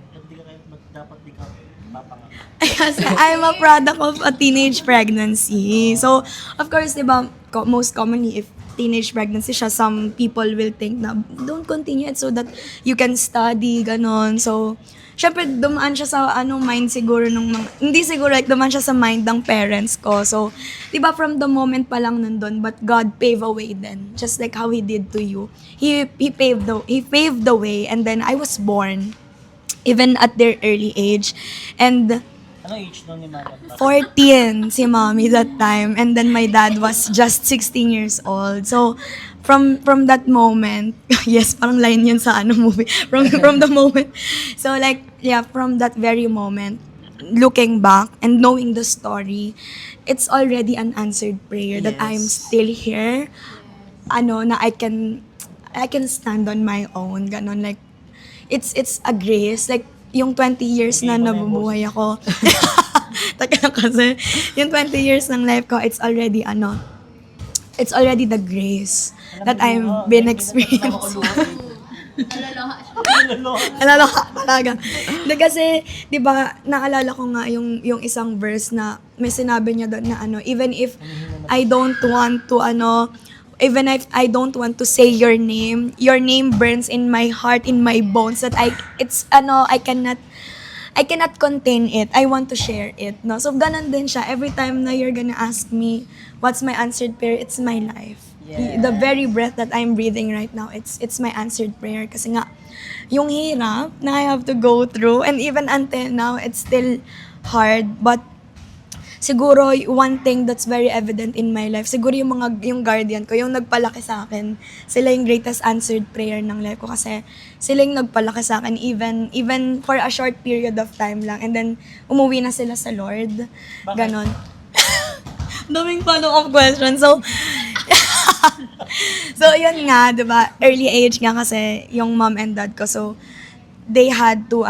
Speaker 3: Ba't dapat di ka papanganak?
Speaker 1: kasi I'm a product of a teenage pregnancy. So, of course, di ba, most commonly, if teenage pregnancy siya, some people will think na, don't continue it so that you can study, ganon. So, syempre, dumaan siya sa, mind siguro ng mga, hindi siguro, like, dumaan siya sa mind ng parents ko. So, di ba, from the moment pa lang nandun, but God paved a way then, just like how He did to you. He paved the way, and then I was born, even at their early age. And,
Speaker 3: Ano age nun ni Mama?
Speaker 1: 14 si mommy that time, and then my dad was just 16 years old. So from that moment, yes, parang line yun sa movie. From the moment. So like yeah, from that very moment, looking back and knowing the story, it's already an answered prayer that I'm still here. Na I can stand on my own, ganon, like it's a grace, like yung 20 years na nabubuhay ako. Taka kasi, yung 20 years ng life ko, it's already the grace that I've been experiencing. Nalaloka talaga. Kasi, di ba, naalala ko nga yung isang verse na may sinabi niya doon na even if I don't want to even if I don't want to say your name burns in my heart, in my bones, that I cannot contain it. I want to share it, no? So, ganun din siya. Every time na you're gonna ask me, what's my answered prayer? It's my life. The very breath that I'm breathing right now, it's my answered prayer. Kasi nga, yung hirap na I have to go through, and even until now, it's still hard. But, siguro, one thing that's very evident in my life, siguro yung guardian ko, yung nagpalaki sa akin, sila yung greatest answered prayer ng life ko kasi sila yung nagpalaki sa akin even for a short period of time lang, and then umuwi na sila sa Lord. Ganon. Daming follow-up questions. So, so yun nga, diba, early age nga kasi yung mom and dad ko. So, they had to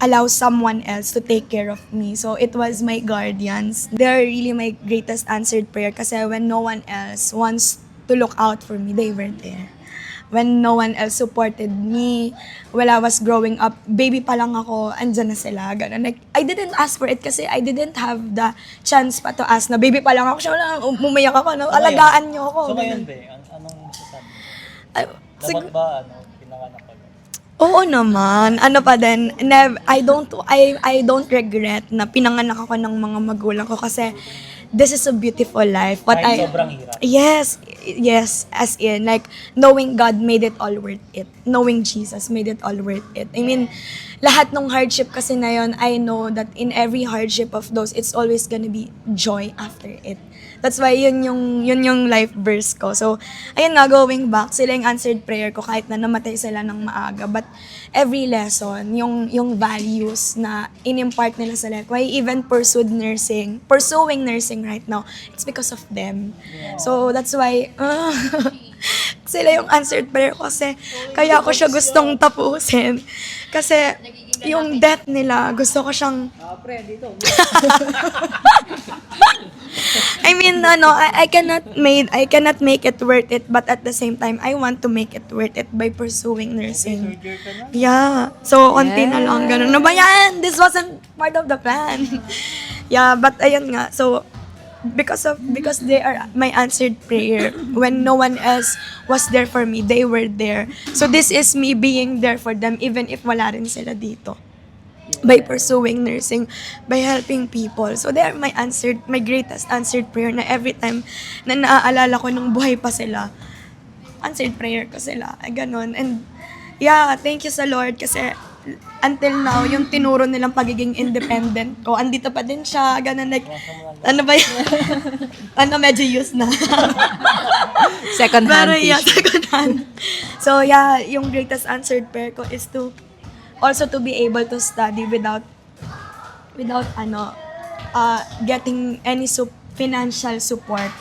Speaker 1: allow someone else to take care of me. So, it was my guardians. They're really my greatest answered prayer kasi when no one else wants to look out for me, they were there. When no one else supported me, while I was growing up, baby pa lang ako, andyan na sila. Ganun. Like, I didn't ask for it kasi I didn't have the chance pa to ask na baby pa lang ako. Siya lang, umayak ako, alagaan niyo ako.
Speaker 3: So
Speaker 1: Ganun.
Speaker 3: ngayon, anong masasabi?
Speaker 1: Ay,
Speaker 3: Dapat ba, pinanganak ka?
Speaker 1: Oo naman. Pa din, I don't regret na pinanganak ako ng mga magulang ko kasi this is a beautiful life.
Speaker 3: Kahit sobrang hirap.
Speaker 1: Yes, as in, like, knowing God made it all worth it. Knowing Jesus made it all worth it. I mean, lahat ng hardship kasi na yun, I know that in every hardship of those, it's always gonna be joy after it. That's why yun yung life verse ko. So, ayun nga, going back, sila yung answered prayer ko kahit na namatay sila ng maaga. But every lesson, yung values na in-impart nila sa life, why I even pursuing nursing right now, it's because of them. So, that's why, sila yung answered prayer ko kasi kaya ko siya gustong tapusin. Kasi yung death nila, gusto ko siyang... I mean, I cannot make it worth it, but at the same time, I want to make it worth it by pursuing nursing. Yeah. So, konti na lang, ganun. Ano ba yan? This wasn't part of the plan. Yeah, but ayun nga. So, because they are my answered prayer, when no one else was there for me, they were there. So this is me being there for them even if wala rin sila dito. By pursuing nursing, by helping people. So they are my greatest answered prayer, na every time na naaalala ko nung buhay pa sila, answered prayer ko sila. Ay, ganun. And yeah, thank you sa Lord kasi until now, yung tinuro nilang pagiging independent ko, andito pa din siya, ganun, like, ano ba yun? Medyo used na.
Speaker 2: Second hand
Speaker 1: Pero yeah,
Speaker 2: tissue.
Speaker 1: second hand. So yeah, yung greatest answered prayer ko is to also to be able to study without getting any financial support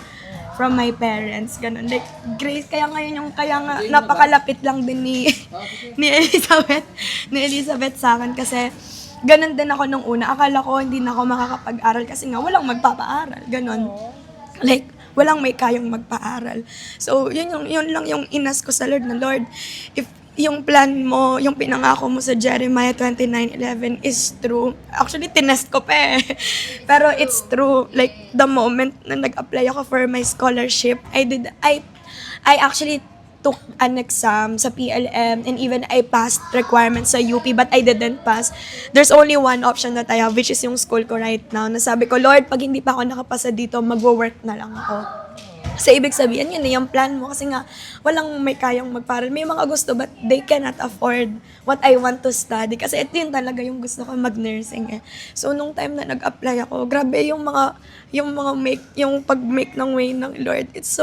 Speaker 1: from my parents, ganun. Like, grace, kaya nga napakalapit lang din ni Elizabeth sa akin kasi ganun din ako nung una. Akala ko hindi na ako makakapag-aral kasi nga walang magpapaaral, ganun. Like, walang may kayang magpaaral. So, yun lang yung inas ko sa Lord na, Lord, if yung plan mo, yung pinangako mo sa Jeremiah 29:11 is true. Actually, tinest ko pa eh. Pero it's true. Like, the moment na nag-apply ako for my scholarship, I actually took an exam sa PLM and even I passed requirements sa UP but I didn't pass. There's only one option that I have, which is yung school ko right now. Nasabi ko, Lord, pag hindi pa ako nakapasa dito, magwo-work na lang ako. Kasi ibig sabihin, yun yung plan mo. Kasi nga, walang may kayang magparal. May mga gusto, but they cannot afford what I want to study. Kasi ito yun talaga yung gusto ko, mag-nursing eh. So, nung time na nag-apply ako, grabe yung pag-make ng way ng Lord. It's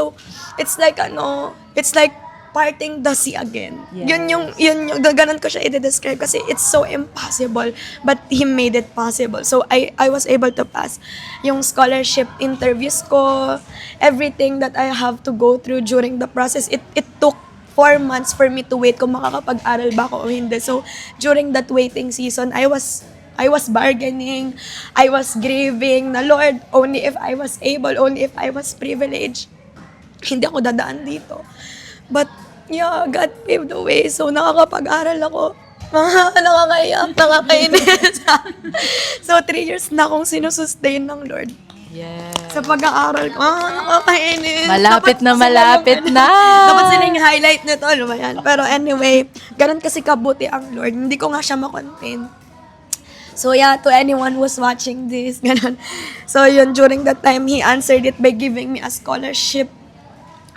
Speaker 1: like parting the sea again.
Speaker 2: Yes.
Speaker 1: Yun yung ganun ko siya i-describe kasi it's so impossible but He made it possible. So I was able to pass yung scholarship interviews ko, everything that I have to go through during the process. It took 4 months for me to wait kung makakapag-aral ba ako o hindi. So during that waiting season, I was bargaining, I was grieving na, Lord, only if I was able, only if I was privileged, hindi ako dadaan dito. But, yeah, God paved the way. So, nakakapag-aral ako. Nakakaiyak, nakakainis. So, 3 years na akong sinusustain ng Lord.
Speaker 2: Yes.
Speaker 1: Sa pag-aaral ko, nakakainis.
Speaker 2: Malapit na.
Speaker 1: Dapat sila yung highlight nito, ano ba yan? Pero anyway, ganun kasi kabuti ang Lord. Hindi ko nga siya makontain. So yeah, to anyone who's watching this, ganun. So yun, during that time, He answered it by giving me a scholarship.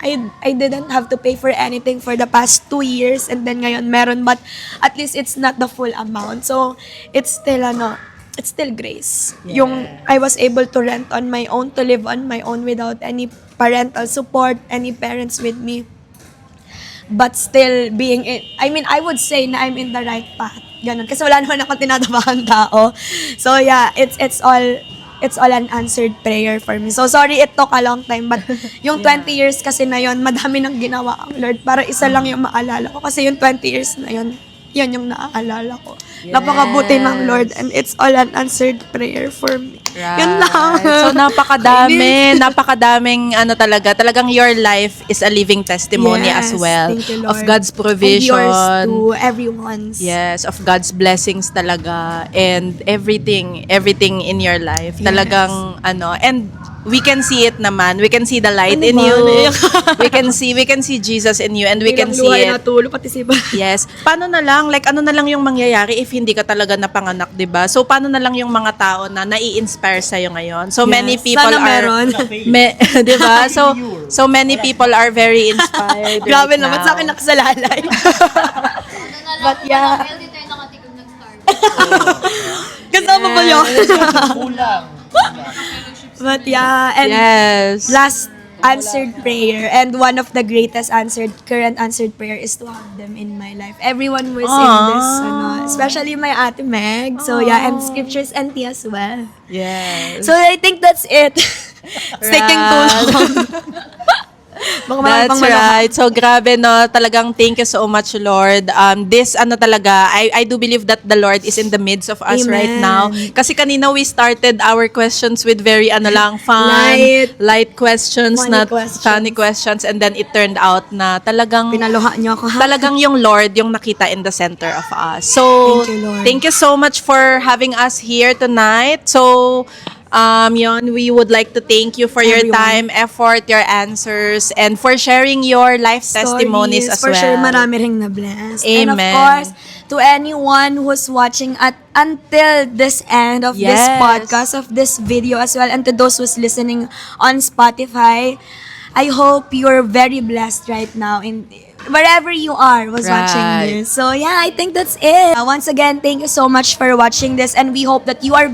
Speaker 1: I didn't have to pay for anything for the past 2 years and then ngayon meron, but at least it's not the full amount. So it's still grace.
Speaker 2: Yeah.
Speaker 1: Yung I was able to rent on my own, to live on my own without any parental support, any parents with me. But still I would say na I'm in the right path. Ganun. Kasi wala naman akong tinatapakang tao. So yeah, it's all an answered prayer for me. So sorry it took a long time, but yung 20 years kasi na yon, madami nang ginawa ang Lord para isa lang yung maalala ko. Kasi yung 20 years na yon, yan yung naaalala ko.
Speaker 2: Yes.
Speaker 1: Napakabuti ng Lord and it's all an answered prayer for me.
Speaker 2: Right.
Speaker 1: Yun lang.
Speaker 2: So, napakadaming talagang your life is a living testimony
Speaker 1: Yes,
Speaker 2: as well
Speaker 1: thank you,
Speaker 2: of
Speaker 1: Lord.
Speaker 2: God's provision.
Speaker 1: And yours too, everyone's.
Speaker 2: Yes, of God's blessings talaga and everything in your life.
Speaker 1: Yes.
Speaker 2: Talagang and we can see it naman. We can see the light
Speaker 1: Ano
Speaker 2: in
Speaker 1: ba?
Speaker 2: you. we can see Jesus in you and we can see it.
Speaker 1: Natulo, pati si ba?
Speaker 2: Yes. Paano na lang, like ano na lang yung mangyayari if hindi ka talaga napanganak, 'di ba? So paano na lang yung mga tao na nai-inspire sa ngayon? So many
Speaker 1: Yes.
Speaker 2: people
Speaker 1: Sana
Speaker 2: are
Speaker 1: meron.
Speaker 2: 'di ba? So many people are very inspired.
Speaker 1: Grabe
Speaker 2: right
Speaker 1: naman
Speaker 2: now.
Speaker 1: sa akin nakasalalay. But yeah. Kasama ba yun? But yeah, and
Speaker 2: Yes.
Speaker 1: last answered prayer and one of the greatest current answered prayer is to have them in my life. Everyone was in this, especially my ate Meg. So yeah, and Scriptures Auntie as well.
Speaker 2: Yes.
Speaker 1: So I think that's it. It's taking too long. Baka marami
Speaker 2: That's
Speaker 1: pang malaman.
Speaker 2: right. So grabe no, talagang thank you so much Lord. This talaga, I do believe that the Lord is in the midst of us
Speaker 1: Amen.
Speaker 2: right now. Kasi kanina we started our questions with very fun, light questions, funny questions, and then it turned out na talagang
Speaker 1: Pinaluha niyo ako, ha?
Speaker 2: talagang yung Lord yung nakita in the center of us. So
Speaker 1: Thank you, Lord.
Speaker 2: thank you so much for having us here tonight. So Yon, we would like to thank you for your
Speaker 1: Everyone.
Speaker 2: time, effort, your answers, and for sharing your life testimonies as
Speaker 1: for
Speaker 2: well.
Speaker 1: sure, marami ring na-bless. And of
Speaker 2: Amen.
Speaker 1: course, to anyone who's watching until this end of this
Speaker 2: Yes.
Speaker 1: podcast, of this video as well, and to those who's listening on Spotify, I hope you're very blessed right now in wherever you are was watching
Speaker 2: Right.
Speaker 1: this. So yeah, I think that's it. Once again, thank you so much for watching this, and we hope that you are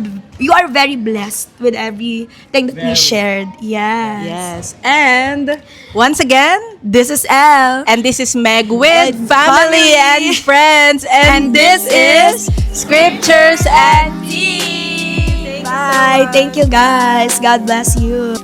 Speaker 1: very blessed with everything that we shared. Yes.
Speaker 2: Yes. And once again,
Speaker 1: This is Elle.
Speaker 2: and this is Meg with
Speaker 1: With
Speaker 2: family
Speaker 1: family.
Speaker 2: and friends. And this is Scriptures and Tea.
Speaker 1: Bye. Thank you guys. God bless you.